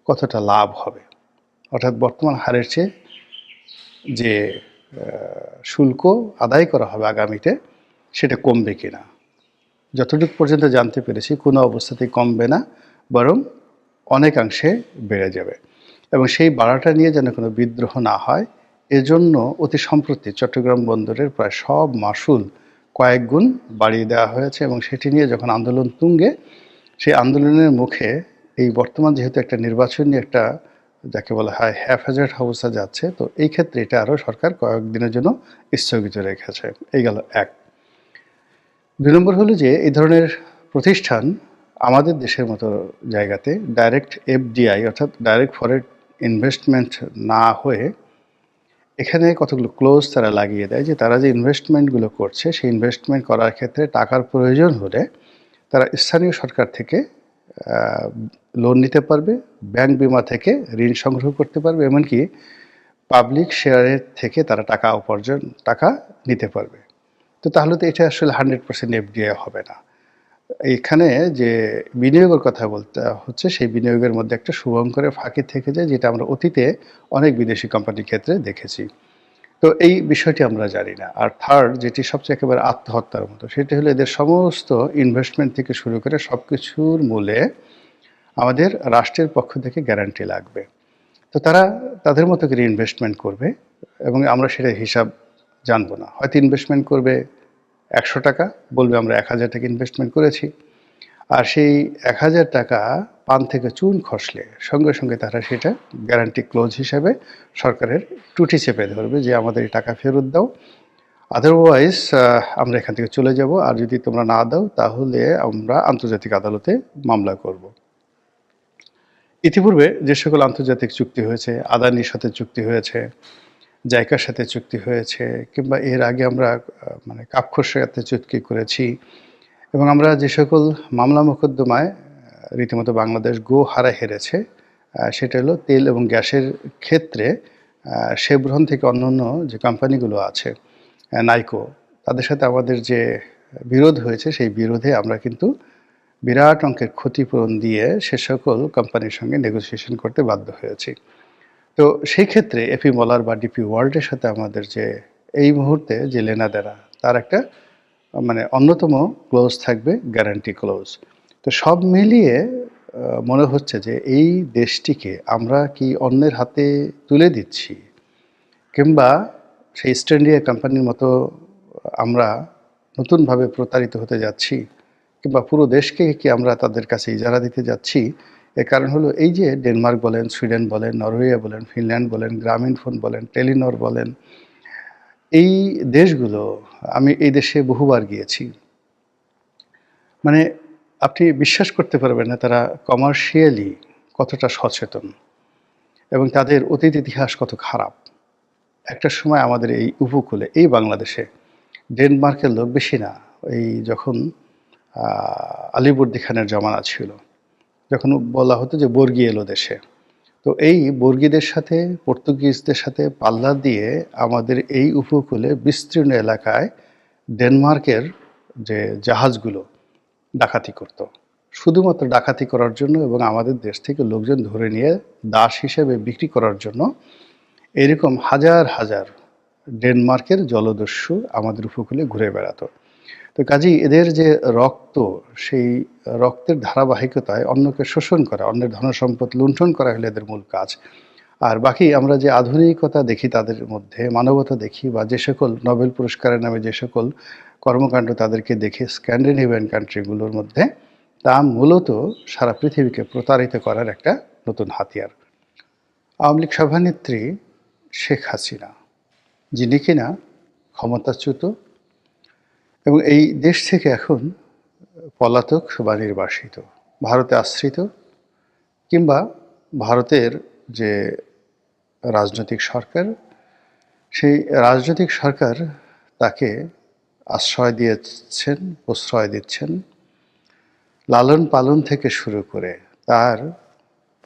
কতটা লাভ হবে, অর্থাৎ বর্তমান হারের চেয়ে যে শুল্ক আদায় করা হবে আগামীতে, সেটা কমবে কিনা। যতটুকু পর্যন্ত জানতে পেরেছি, কোনো অবস্থাতেই কমবে না, বরং অনেকাংশে বেড়ে যাবে। এবং সেই বাড়াটা নিয়ে যেন কোনো বিদ্রোহ না হয়, এজন্য অতি সম্প্রতি চট্টগ্রাম বন্দরের প্রায় সব মাশুল কয়েক গুণ বাড়িয়ে দেওয়া হয়েছে এবং সেটি নিয়ে যখন আন্দোলন তুঙ্গে, সেই আন্দোলনের মুখে এই বর্তমান যেহেতু একটা নির্বাচনী একটা যাকে বলা হয় হ্যাফাজত অবস্থা যাচ্ছে, তো এই ক্ষেত্রে এটা আরও সরকার কয়েকদিনের জন্য স্থগিত রেখেছে। এই গেল এক। ২ নম্বর হলো যে এই ধরনের প্রতিষ্ঠান আমাদের দেশের মতো জায়গাতে ডাইরেক্ট এফডিআই অর্থাৎ ডাইরেক্ট ফরেন ইনভেস্টমেন্ট না হয়ে এখানে কতগুলো ক্লোজ তারা লাগিয়ে দেয় যে তারা যে ইনভেস্টমেন্টগুলো করছে সেই ইনভেস্টমেন্ট করার ক্ষেত্রে টাকার প্রয়োজন হলে তারা স্থানীয় সরকার থেকে লোন নিতে পারবে, ব্যাংক বিমা থেকে ঋণ সংগ্রহ করতে পারবে, এমনকি পাবলিক শেয়ারের থেকে তারা টাকা নিতে পারবে। তো তাহলে তো এটা আসলে 100% এফডিআই হবে না। এখানে যে বিনিয়োগের কথা বলতে হচ্ছে সেই বিনিয়োগের মধ্যে একটা শুভঙ্করের ফাঁকি থেকে যায়, যেটা আমরা অতীতে অনেক বিদেশি কোম্পানির ক্ষেত্রে দেখেছি। তো এই বিষয়টি আমরা জানি না। আর থার্ড যেটি সবচেয়ে একেবারে আত্মহত্যার মতো, সেটি হলো এদের সমস্ত ইনভেস্টমেন্ট থেকে শুরু করে সব কিছুর মূলে আমাদের রাষ্ট্রের পক্ষ থেকে গ্যারান্টি লাগবে। তো তারা তাদের মতো করে ইনভেস্টমেন্ট করবে এবং আমরা সেটা হিসাব জানবো না। হয়তো ইনভেস্টমেন্ট করবে ১০০ টাকা, বলবে আমরা ১,০০০ টাকা ইনভেস্টমেন্ট করেছি। আর সেই ১,০০০ টাকা পান থেকে চুন খসলে সঙ্গে সঙ্গে তারা সেটা গ্যারান্টি ক্লোজ হিসেবে সরকারের টুটি চেপে ধরবে যে আমাদের এই টাকা ফেরত দাও, আদারওয়াইজ আমরা এখান থেকে চলে যাব, আর যদি তোমরা না দাও তাহলে আমরা আন্তর্জাতিক আদালতে মামলা করব। ইতিপূর্বে যে সকল আন্তর্জাতিক চুক্তি হয়েছে, আদানির সাথে চুক্তি হয়েছে, জাইকার সাথে চুক্তি হয়েছে, কিংবা এর আগে আমরা কাপখোর সাথে চুক্তি করেছি, এবং আমরা যে সকল মামলা মোকদ্দমায় রীতিমতো বাংলাদেশ গো-হারা হেরেছে, সেটা হলো তেল এবং গ্যাসের ক্ষেত্রে শেভরন থেকে অন্যান্য যে কোম্পানিগুলো আছে, নাইকো, তাদের সাথে আমাদের যে বিরোধ হয়েছে, সেই বিরোধে আমরা কিন্তু বিরাট অঙ্কের ক্ষতিপূরণ দিয়ে সে সকল কোম্পানির সঙ্গে নেগোসিয়েশন করতে বাধ্য হয়েছি। তো সেই ক্ষেত্রে এপি মলার বা ডিপি ওয়ার্ল্ডের সাথে আমাদের যে এই মুহূর্তে যে লেনাদেনা, তার একটা অন্যতম ক্লোজ থাকবে গ্যারান্টি ক্লোজ। তো সব মিলিয়ে মনে হচ্ছে যে এই দেশটিকে আমরা কি অন্যের হাতে তুলে দিচ্ছি, কিংবা সেই ইস্ট ইন্ডিয়া কোম্পানির মতো আমরা নতুনভাবে প্রতারিত হতে যাচ্ছি, কিংবা পুরো দেশকে কি আমরা তাদের কাছে ইজারা দিতে যাচ্ছি। এর কারণ হলো এই যে ডেনমার্ক বলেন, সুইডেন বলেন, নরওয়ে বলেন, ফিনল্যান্ড বলেন, গ্রামীণ ফোন বলেন, টেলিনর বলেন, এই দেশগুলো, আমি এই দেশে বহুবার গিয়েছি, আপনি বিশ্বাস করতে পারবেন না তারা কমার্শিয়ালি কতটা সচেতন এবং তাদের অতীত ইতিহাস কত খারাপ। একটা সময় আমাদের এই উপকূলে, এই বাংলাদেশে ডেনমার্কের লোক বেশি না, এই যখন আলিবর্দী খানের জমানা ছিল, যখন বলা হতো যে বর্গী এলো দেশে, তো এই বর্গীদের সাথে পর্তুগিজদের সাথে পাল্লা দিয়ে আমাদের এই উপকূলে বিস্তীর্ণ এলাকায় ডেনমার্কের যে জাহাজগুলো ডাকাতি করত, শুধুমাত্র ডাকাতি করার জন্য এবং আমাদের দেশ থেকে লোকজন ধরে নিয়ে দাস হিসেবে বিক্রি করার জন্য। এরকম হাজার হাজার ডেনমার্কের জলদস্যু আমাদের উপকূলে ঘুরে বেড়াতো। তো কাজেই এদের যে রক্ত, সেই রক্তের ধারাবাহিকতায় অন্যকে শোষণ করা, অন্যের ধনসম্পদ লুণ্ঠন করা হলো এদের মূল কাজ। আর বাকি আমরা যে আধুনিকতা দেখি তাদের মধ্যে, মানবতা দেখি, বা যে সকল নোবেল পুরস্কারের নামে যে সকল কর্মকাণ্ড তাদেরকে দেখি স্ক্যান্ডিনেভিয়ান কান্ট্রিগুলোর মধ্যে, তা মূলত সারা পৃথিবীকে প্রতারিত করার একটা নতুন হাতিয়ার। আওয়ামী লীগ সভানেত্রী শেখ হাসিনা, যিনি কিনা ক্ষমতাচ্যুত এবং এই দেশ থেকে এখন পলাতক বা নির্বাসিত, ভারতে আশ্রিত, কিংবা ভারতের যে রাজনৈতিক সরকার, সেই রাজনৈতিক সরকার তাকে আশ্রয় দিয়েছেন, প্রশ্রয় দিচ্ছেন, লালন পালন থেকে শুরু করে তার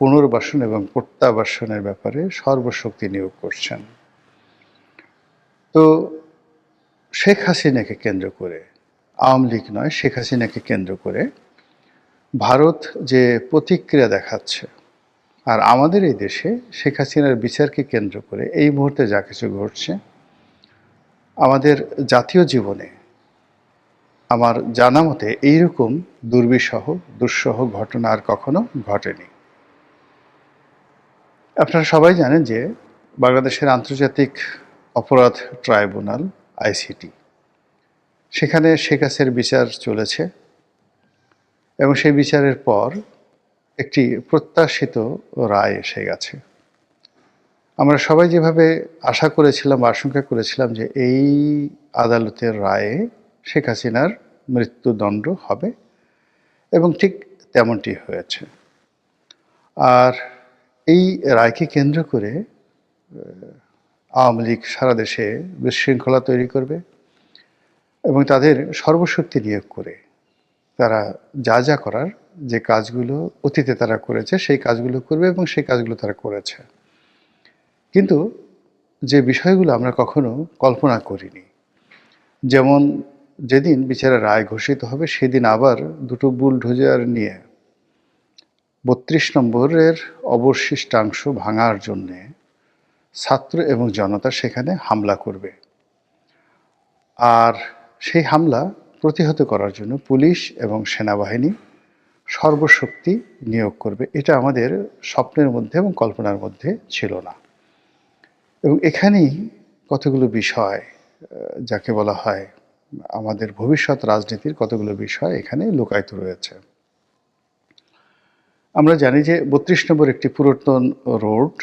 পুনর্বাসন এবং প্রত্যাবাসনের ব্যাপারে সর্বশক্তি নিয়োগ করছেন। তো শেখ হাসিনাকে কেন্দ্র করে, আওয়ামী লীগ নয়, শেখ হাসিনাকে কেন্দ্র করে ভারত যে প্রতিক্রিয়া দেখাচ্ছে, আর আমাদের এই দেশে শেখ হাসিনার বিচারকে কেন্দ্র করে এই মুহূর্তে যা কিছু ঘটছে, আমাদের জাতীয় জীবনে আমার জানা মতে এইরকম দুঃসহ ঘটনা আর কখনো ঘটেনি। আপনারা সবাই জানেন যে বাংলাদেশের আন্তর্জাতিক অপরাধ ট্রাইব্যুনাল, আইসিটি, সেখানে শেখ হাসিনার বিচার চলেছে এবং সেই বিচারের পর একটি প্রত্যাশিত রায় এসে গেছে। আমরা সবাই যেভাবে আশা করেছিলাম, আশঙ্কা করেছিলাম যে এই আদালতের রায়ে শেখ হাসিনার মৃত্যুদণ্ড হবে এবং ঠিক তেমনটি হয়েছে। আর এই রায়কে কেন্দ্র করে আওয়ামী লীগ সারা দেশে বিশৃঙ্খলা তৈরি করবে এবং তাদের সর্বশক্তি নিয়োগ করে তারা যা যা করার, যে কাজগুলো অতীতে তারা করেছে সেই কাজগুলো করবে এবং সেই কাজগুলো তারা করেছে। কিন্তু যে বিষয়গুলো আমরা কখনো কল্পনা করিনি, যেমন যেদিন বিচারের রায় ঘোষিত হবে সেদিন আবার দুটো বুলডোজার নিয়ে ৩২ নম্বরের অবশিষ্টাংশ ভাঙার জন্যে ছাত্র এবং জনতা সেখানে হামলা করবে। আর সেই হামলা প্রতিহত করার জন্য পুলিশ এবং সেনাবাহিনী সর্বশক্তি নিয়োগ করবে। এটা আমাদের স্বপ্নের মধ্যে এবং কল্পনার মধ্যে ছিল না। এবং এখানেই কতগুলো বিষয়, যাকে বলা হয় আমাদের ভবিষ্যৎ রাজনীতির কতগুলো বিষয় এখানে লুকায়িত রয়েছে। আমরা জানি যে ৩২ নম্বর একটি পুরাতন রোড,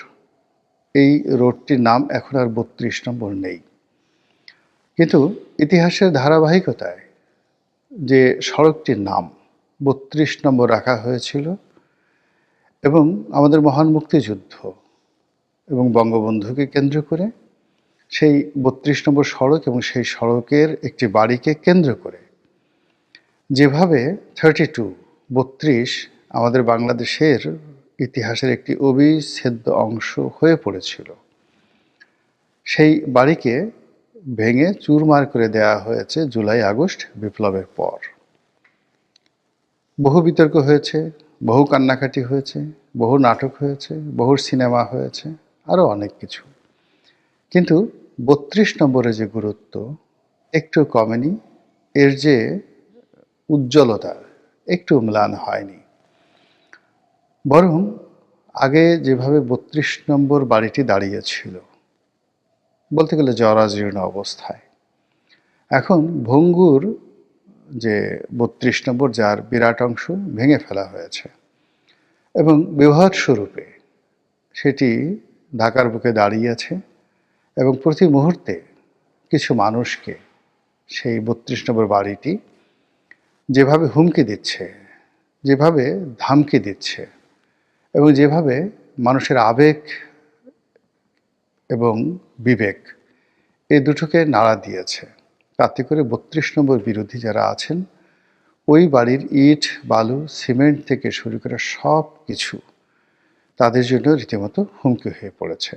এই রোডটির নাম এখন আর ৩২ নম্বর নেই, কিন্তু ইতিহাসের ধারাবাহিকতায় যে সড়কটির নাম ৩২ নম্বর রাখা হয়েছিল এবং আমাদের মহান মুক্তিযুদ্ধ এবং বঙ্গবন্ধুকে কেন্দ্র করে সেই ৩২ নম্বর সড়ক এবং সেই সড়কের একটি বাড়িকে কেন্দ্র করে যেভাবে 32 আমাদের বাংলাদেশের ইতিহাসের একটি অবিচ্ছেদ্য অংশ হয়ে পড়েছিল, সেই বাড়িকে ভেঙে চুরমার করে দেওয়া হয়েছে জুলাই আগস্ট বিপ্লবের পর। বহু বিতর্ক হয়েছে, বহু কান্নাকাটি হয়েছে, বহু নাটক হয়েছে, বহু সিনেমা হয়েছে, আরও অনেক কিছু। কিন্তু ৩২ নম্বরের যে গুরুত্ব একটু কমেনি, এর যে উজ্জ্বলতা একটু ম্লান হয়নি, বরং আগে যেভাবে ৩২ নম্বর বাড়িটি দাঁড়িয়েছিল বলতে গেলে জরাজীর্ণ অবস্থায়, এখন ভঙ্গুর যে ৩২ নম্বর, যার বিরাট অংশ ভেঙে ফেলা হয়েছে এবং বৃহৎ স্বরূপে সেটি ঢাকার বুকে দাঁড়িয়ে আছে এবং প্রতি মুহূর্তে কিছু মানুষকে সেই ৩২ নম্বর বাড়িটি যেভাবে হুমকি দিচ্ছে, যেভাবে ধামকি দিচ্ছে এবং যেভাবে মানুষের আবেগ এবং বিবেক এই দুটোকে নাড়া দিয়েছে, তাতে করে ৩২ নম্বর বিরোধী যারা আছেন ওই বাড়ির ইট, বালু, সিমেন্ট থেকে শুরু করে সব কিছু তাদের জন্য রীতিমতো হুমকি হয়ে পড়েছে।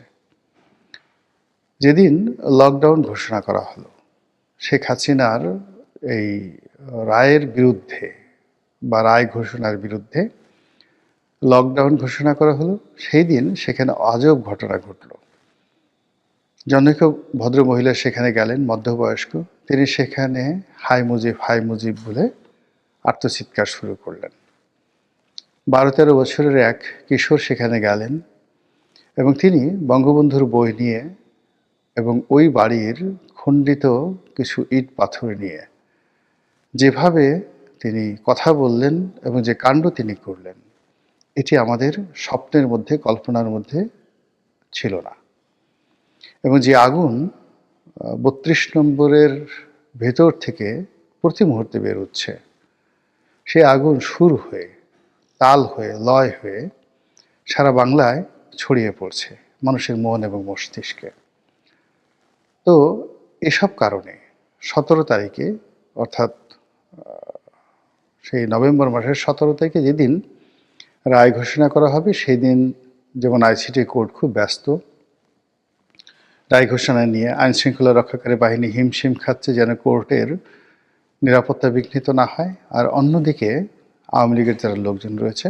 যেদিন লকডাউন ঘোষণা করা হলো, শেখ হাসিনার এই রায়ের বিরুদ্ধে বা রায় ঘোষণার বিরুদ্ধে লকডাউন ঘোষণা করা হলো, সেই দিন সেখানে আজব ঘটনা ঘটল। জনৈক ভদ্রমহিলা সেখানে গেলেন, মধ্যবয়স্ক, তিনি সেখানে হাই মুজিব বলে আর্তচিৎকার শুরু করলেন। ১২-১৩ বছরের এক কিশোর সেখানে গেলেন এবং তিনি বঙ্গবন্ধুর বই নিয়ে এবং ওই বাড়ির খণ্ডিত কিছু ইট পাথর নিয়ে যেভাবে তিনি কথা বললেন এবং যে কাণ্ড তিনি করলেন, এটি আমাদের স্বপ্নের মধ্যে, কল্পনার মধ্যে ছিল না। এবং যে আগুন ৩২ নম্বরের ভেতর থেকে প্রতি মুহূর্তে বেরোচ্ছে, সে আগুন সুর হয়ে, তাল হয়ে, লয় হয়ে সারা বাংলায় ছড়িয়ে পড়ছে মানুষের মন এবং মস্তিষ্কে। তো এসব কারণে ১৭ তারিখে, অর্থাৎ সেই নভেম্বর মাসের ১৭ তারিখে যেদিন রায় ঘোষণা করা হবে, সেই দিন যেমন আইসিটি কোর্ট খুব ব্যস্ত রায় ঘোষণা নিয়ে, আইনশৃঙ্খলা রক্ষাকারী বাহিনী হিমশিম খাচ্ছে যেন কোর্টের নিরাপত্তা বিঘ্নিত না হয়। আর অন্যদিকে আওয়ামী লীগের যারা লোকজন রয়েছে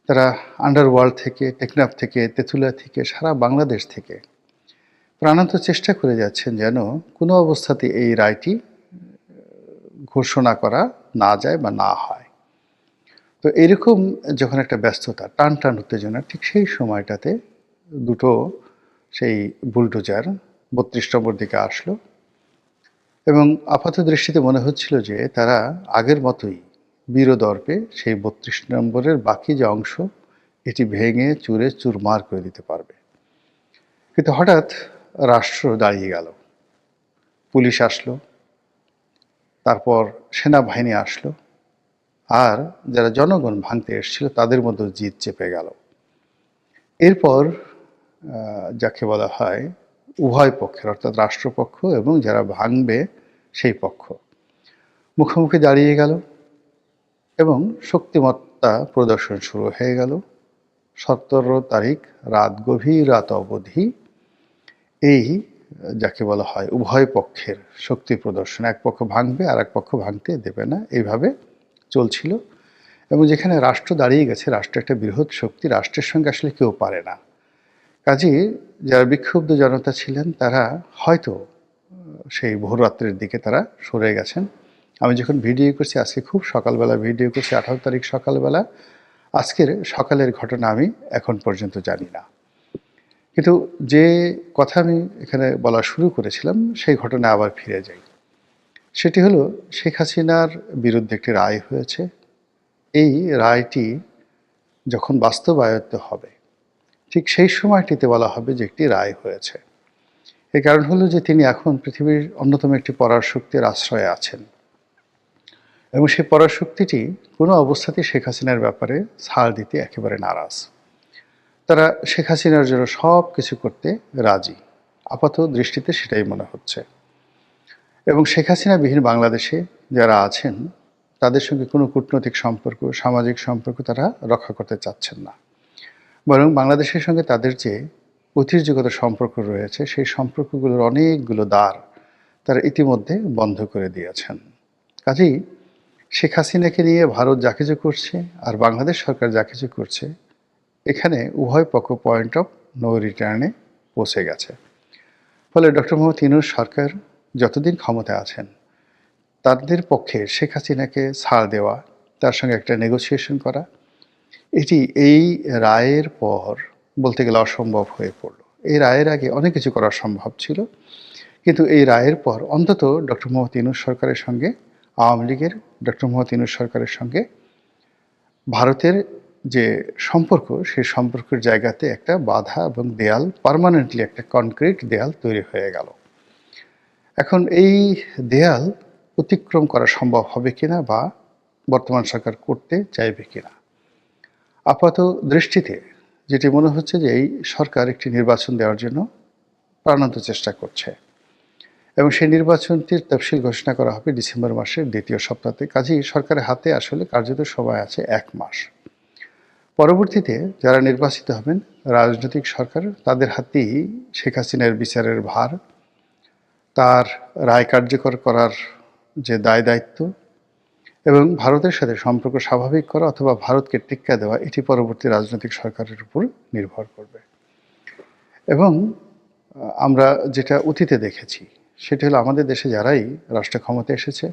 তারা আন্ডারওয়ার্ল্ড থেকে, টেকনাফ থেকে, তেঁতুলিয়া থেকে, সারা বাংলাদেশ থেকে প্রাণান্ত চেষ্টা করে যাচ্ছেন যেন কোনো অবস্থাতে এই রায়টি ঘোষণা করা না যায় বা না হয়। তো এরকম যখন একটা ব্যস্ততা, টান উত্তেজনা, ঠিক সেই সময়টাতে দুটো সেই বুলডোজার ৩২ নম্বর দিকে আসলো এবং আপাত দৃষ্টিতে মনে হচ্ছিল যে তারা আগের মতোই বীরদর্পে সেই ৩২ নম্বরের বাকি যে অংশ এটি ভেঙে চুরে চুরমার করে দিতে পারবে। কিন্তু হঠাৎ রাষ্ট্র দাঁড়িয়ে গেল, পুলিশ আসলো, তারপর সেনাবাহিনী আসলো, আর যারা জনগণ ভাঙতে এসেছিল তাদের মধ্যে জিদ চেপে গেল। এরপর যাকে বলা হয় উভয় পক্ষের, অর্থাৎ রাষ্ট্রপক্ষ এবং যারা ভাঙবে সেই পক্ষ মুখোমুখি দাঁড়িয়ে গেল এবং শক্তিমত্তা প্রদর্শন শুরু হয়ে গেল। ১৭ তারিখ গভীর রাত অবধি এই যাকে বলা হয় উভয় পক্ষের শক্তি প্রদর্শন, এক পক্ষ ভাঙবে আর এক পক্ষ ভাঙতে দেবে না, এইভাবে চলছিল। এবং যেখানে রাষ্ট্র দাঁড়িয়ে গেছে, রাষ্ট্র একটা বৃহৎ শক্তি, রাষ্ট্রের সঙ্গে আসলে কেউ পারে না। কাজেই যারা বিক্ষুব্ধ জনতা ছিলেন তারা হয়তো সেই ভোররাত্রের দিকে তারা সরে গেছেন। আমি যখন ভিডিও করছি, আজকে খুব সকালবেলা ভিডিও করছি, ১৮ তারিখ সকালবেলা, আজকের সকালের ঘটনা আমি এখন পর্যন্ত জানি না। কিন্তু যে কথা আমি এখানে বলা শুরু করেছিলাম সেই ঘটনায় আবার ফিরে যাই। সেটি হলো, শেখ হাসিনার বিরুদ্ধে একটি রায় হয়েছে। এই রায়টি যখন বাস্তবায়িত হবে ঠিক সেই সময়টিতে বলা হবে যে একটি রায় হয়েছে। এর কারণ হলো যে তিনি এখন পৃথিবীর অন্যতম একটি পরাশক্তির আশ্রয়ে আছেন এবং সেই পরাশক্তিটি কোনো অবস্থাতেই শেখ হাসিনার ব্যাপারে ছাড় দিতে একেবারে নারাজ। তারা শেখ হাসিনার জন্য সব কিছু করতে রাজি, আপাত দৃষ্টিতে সেটাই মনে হচ্ছে। এবং শেখ হাসিনাবিহীন বাংলাদেশে যারা আছেন তাদের সঙ্গে কোনো কূটনৈতিক সম্পর্ক, সামাজিক সম্পর্ক তারা রক্ষা করতে চাচ্ছেন না, বরং বাংলাদেশের সঙ্গে তাদের যে ঐতিহ্যগত সম্পর্ক রয়েছে সেই সম্পর্কগুলোর অনেকগুলো দ্বার তারা ইতিমধ্যে বন্ধ করে দিয়েছেন। কাজেই শেখ হাসিনাকে নিয়ে ভারত যা কিছু করছে আর বাংলাদেশ সরকার যা কিছু করছে, এখানে উভয় পক্ষ পয়েন্ট অফ নো রিটার্নে পৌঁছে গেছে। ফলে ডক্টর মোহাম্মদ ইউনূস সরকার যতদিন ক্ষমতায় আছেন তাদের পক্ষে শেখ হাসিনাকে ছাড় দেওয়া, তার সঙ্গে একটা নেগোসিয়েশন করা, এটি এই রায়ের পর বলতে গেলে অসম্ভব হয়ে পড়ল। এই রায়ের আগে অনেক কিছু করা সম্ভব ছিল, কিন্তু এই রায়ের পর অন্তত ডক্টর মোহাম্মদ ইউনূস সরকারের সঙ্গে, আওয়ামী লীগের ডক্টর মোহাম্মদ ইউনূস সরকারের সঙ্গে ভারতের যে সম্পর্ক, সেই সম্পর্কের জায়গাতে একটা বাধা এবং দেয়াল, পার্মানেন্টলি একটা কনক্রিট দেয়াল তৈরি হয়ে গেল। এখন এই দেয়াল অতিক্রম করা সম্ভব হবে কিনা বা বর্তমান সরকার করতে চাইবে কিনা, আপাত দৃষ্টিতে যেটি মনে হচ্ছে যে এই সরকার একটি নির্বাচন দেওয়ার জন্য প্রাণান্ত চেষ্টা করছে এবং সেই নির্বাচনটির তফসিল ঘোষণা করা হবে ডিসেম্বর মাসের দ্বিতীয় সপ্তাহে। কাজেই সরকারের হাতে আসলে কার্যত সময় আছে ১ মাস। পরবর্তীতে যারা নির্বাচিত হবেন রাজনৈতিক সরকার, তাদের হাতেই শেখ হাসিনার বিচারের ভার, তার রায় কার্যকর করার যে দায় দায়িত্ব এবং ভারতের সাথে সম্পর্ক স্বাভাবিক করা অথবা ভারতকে টেক্কা দেওয়া, এটি পরবর্তী রাজনৈতিক সরকারের উপর নির্ভর করবে। এবং আমরা যেটা অতীতে দেখেছি সেটি হলো, আমাদের দেশে যারাই রাষ্ট্র ক্ষমতা এসেছে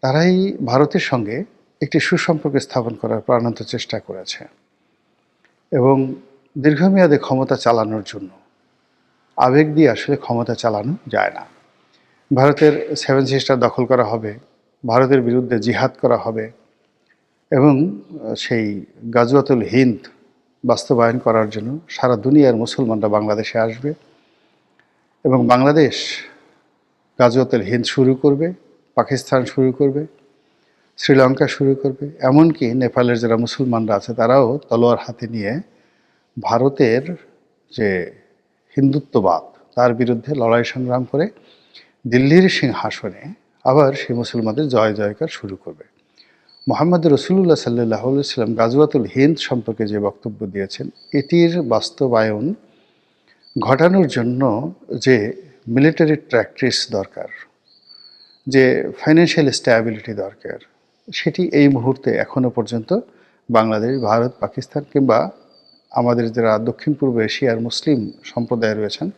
তারাই ভারতের সঙ্গে একটি সুসম্পর্ক স্থাপন করার প্রাণান্ত চেষ্টা করেছে এবং দীর্ঘমেয়াদে ক্ষমতা চালানোর জন্য আবেগ দিয়ে আসলে ক্ষমতা চালানো যায় না। ভারতের 7 সিস্টার দখল করা হবে, ভারতের বিরুদ্ধে জিহাদ করা হবে এবং সেই গাজওয়াতুল হিন্দ বাস্তবায়ন করার জন্য সারা দুনিয়ার মুসলমানরা বাংলাদেশে আসবে এবং বাংলাদেশ গাজওয়াতুল হিন্দ শুরু করবে, পাকিস্তান শুরু করবে, শ্রীলঙ্কা শুরু করবে, এমনকি নেপালের যারা মুসলমানরা আছে তারাও তলোয়ার হাতে নিয়ে ভারতের যে হিন্দুত্ববাদ তার বিরুদ্ধে লড়াই সংগ্রাম করে দিল্লির সিংহাসনে আবার সেই মুসলমানদের জয় জয়কার শুরু করবে। মুহাম্মদ রাসূলুল্লাহ সাল্লাল্লাহু আলাইহি ওয়াসাল্লাম গাজওয়াতুল হিন্দ সম্পর্কে যে বক্তব্য দিয়েছেন, এটির বাস্তবায়ন ঘটানোর জন্য যে মিলিটারি ট্র্যাক্টিস দরকার, যে ফাইন্যান্সিয়াল স্ট্যাবিলিটি দরকার, সেটি এই মুহূর্তে এখনও পর্যন্ত বাংলাদেশ, ভারত, পাকিস্তান কিংবা আমাদের যারা দক্ষিণ পূর্ব এশিয়ার মুসলিম সম্প্রদায় রয়েছেন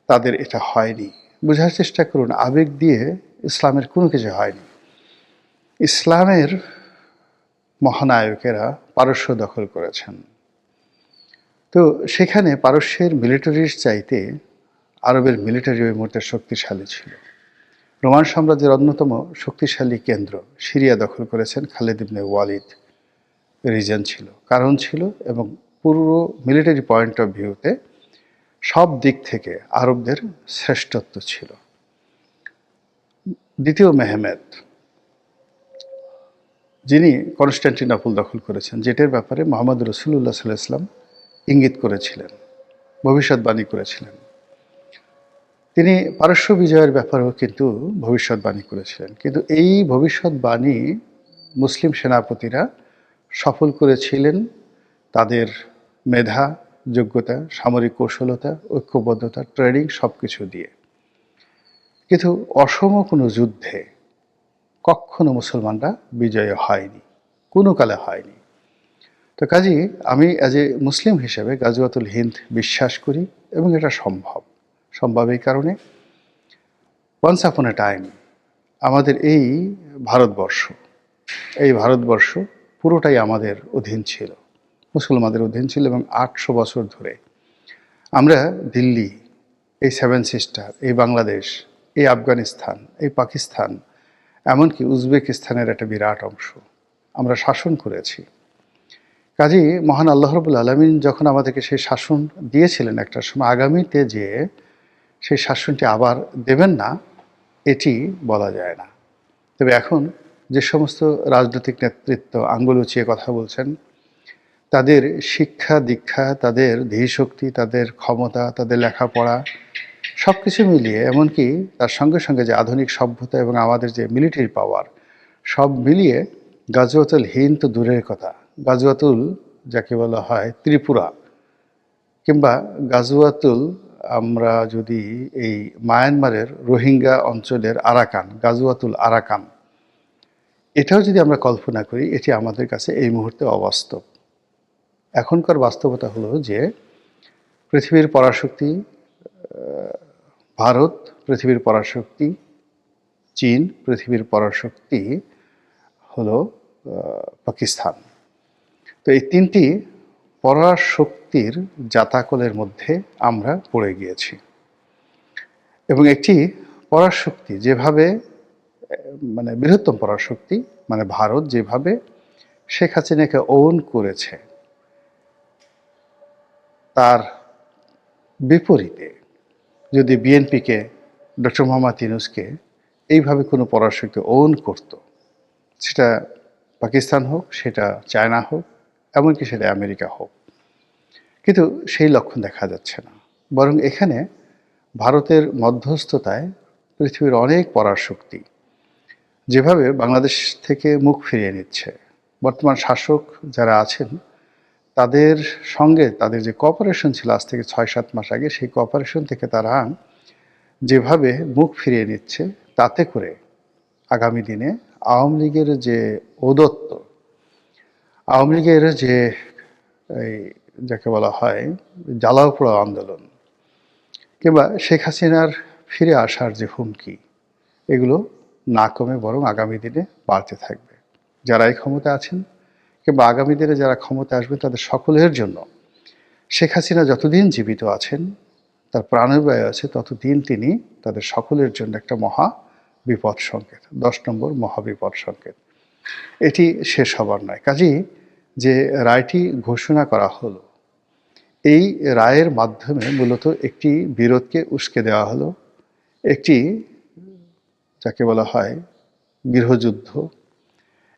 তাদের এটা হয়নি। বোঝার চেষ্টা করুন, আবেগ দিয়ে ইসলামের কোনো কিছু হয়নি। ইসলামের মহানায়কেরা পারস্য দখল করেছেন, তো সেখানে পারস্যের মিলিটারির চাইতে আরবের মিলিটারি ওই মুহূর্তে শক্তিশালী ছিল। রোমান সাম্রাজ্যের অন্যতম শক্তিশালী কেন্দ্র সিরিয়া দখল করেছেন খালিদ ইবনে ওয়ালিদ। রিজন ছিল, কারণ ছিল, এবং পুরো মিলিটারি পয়েন্ট অফ ভিউতে সব দিক থেকে আরবদের শ্রেষ্ঠত্ব ছিল। দ্বিতীয় মেহমেদ, যিনি কনস্টান্টিনোপল দখল করেছেন, যেটার ব্যাপারে মোহাম্মদ রসুল্লাহ সাল্লাল্লাহু আলাইহি ওয়াসাল্লাম ইঙ্গিত করেছিলেন, ভবিষ্যৎবাণী করেছিলেন। তিনি পারস্য বিজয়ের ব্যাপারেও কিন্তু ভবিষ্যৎবাণী করেছিলেন, কিন্তু এই ভবিষ্যৎবাণী মুসলিম সেনাপতিরা সফল করেছিলেন তাদের মেধা, যোগ্যতা, সামরিক কৌশলতা, ঐক্যবদ্ধতা, ট্রেনিং সব কিছু দিয়ে। কিন্তু অসম কোনো যুদ্ধে কখনো মুসলমানরা বিজয়ী হয়নি, কোনো কালে হয়নি। তো কাজেই আমি অ্যাজ এ মুসলিম হিসেবে গাজওয়াতুল হিন্দ বিশ্বাস করি, এবং এটা সম্ভব এই কারণে ওয়ান্স আপন এ টাইম আমাদের এই ভারতবর্ষ পুরোটাই আমাদের অধীন ছিল, মুসলমানদের অধীন ছিল, এবং 800 বছর ধরে আমরা দিল্লি, এই 7 সিস্টার, এই বাংলাদেশ, এই আফগানিস্তান, এই পাকিস্তান, এমনকি উজবেকিস্তানের একটা বিরাট অংশ আমরা শাসন করেছি। কাজেই মহান আল্লাহ রাব্বুল আলামিন যখন আমাদেরকে সেই শাসন দিয়েছিলেন, একটা সময় আগামীতে যে সেই শাসনটি আবার দেবেন না এটি বলা যায় না। তবে এখন যে সমস্ত রাজনৈতিক নেতৃত্ব আঙ্গুল উঁচিয়ে কথা বলছেন, তাদের শিক্ষা দীক্ষা, তাদের ধীশক্তি, তাদের ক্ষমতা, তাদের লেখাপড়া সব কিছু মিলিয়ে, এমনকি তার সঙ্গে সঙ্গে যে আধুনিক সভ্যতা এবং আমাদের যে মিলিটারি পাওয়ার, সব মিলিয়ে গাজওয়াতুল হিন্দ তো দূরের কথা, গাজওয়াতুল যাকে বলা হয় ত্রিপুরা, কিংবা গাজওয়াতুল, আমরা যদি এই মায়ানমারের রোহিঙ্গা অঞ্চলের আরাকান, গাজওয়াতুল আরাকান, এটাও যদি আমরা কল্পনা করি, এটি আমাদের কাছে এই মুহূর্তে অবাস্তব। এখনকার বাস্তবতা হলো যে পৃথিবীর পরাশক্তি ভারত, পৃথিবীর পরাশক্তি চীন, পৃথিবীর পরাশক্তি হলো পাকিস্তান। তো এই তিনটি পরাশক্তির জাতাকলের মধ্যে আমরা পড়ে গিয়েছি, এবং একটি পরাশক্তি যেভাবে, মানে বৃহত্তম পরাশক্তি মানে ভারত যেভাবে শেখ হাসিনাকে ওন করেছে, তার বিপরীতে যদি বিএনপিকে, ডক্টর মোহাম্মদ ইউনূসকে এইভাবে কোনো পরাশক্তি ওন করত, সেটা পাকিস্তান হোক, সেটা চায়না হোক, এমনকি সেটা আমেরিকা হোক, কিন্তু সেই লক্ষণ দেখা যাচ্ছে না। বরং এখানে ভারতের মধ্যস্থতায় পৃথিবীর অনেক পরাশক্তি যেভাবে বাংলাদেশ থেকে মুখ ফিরিয়ে নিচ্ছে, বর্তমান শাসক যারা আছেন তাদের সঙ্গে তাদের যে কোঅপারেশন ছিল আজ থেকে 6-7 মাস আগে, সেই কোঅপারেশন থেকে তারা যেভাবে মুখ ফিরিয়ে নিচ্ছে, তাতে করে আগামী দিনে আওয়ামী লীগের যে ঔদ্ধত্য, আওয়ামী লীগের যে এই যাকে বলা হয় জ্বালাও পোড়াও আন্দোলন, কিংবা শেখ হাসিনার ফিরে আসার যে হুমকি, এগুলো না কমে বরং আগামী দিনে বাড়তে থাকবে। যারাই ক্ষমতা আছেন কিংবা আগামী দিনে যারা ক্ষমতা আসবে, তাদের সকলের জন্য শেখ হাসিনা যতদিন জীবিত আছেন, তার প্রাণবায়ু আছে, ততদিন তিনি তাদের সকলের জন্য একটা মহা বিপদ সংকেত, 10 নম্বর মহাবিপদ সংকেত। এটি শেষ হবার নয়। কাজেই যে রায়টি ঘোষণা করা হলো, এই রায়ের মাধ্যমে মূলত একটি বিরোধকে উস্কে দেওয়া হলো, একটি যাকে বলা হয় গৃহযুদ্ধ,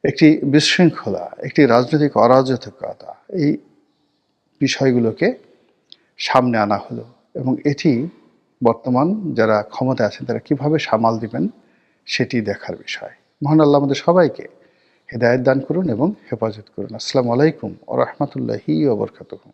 একটি বিশৃঙ্খলা, একটি রাজনৈতিক অরাজকতা, এই বিষয়গুলোকে সামনে আনা হলো, এবং এটি বর্তমান যারা ক্ষমতা আছেন তারা কিভাবে সামাল দিবেন সেটি দেখার বিষয়। মহান আল্লাহ আমাদের সবাইকে হেদায়েত দান করুন এবং হেফাজত করুন। আসসালামু আলাইকুম ওয়া রাহমাতুল্লাহি ওয়া বারাকাতুহু।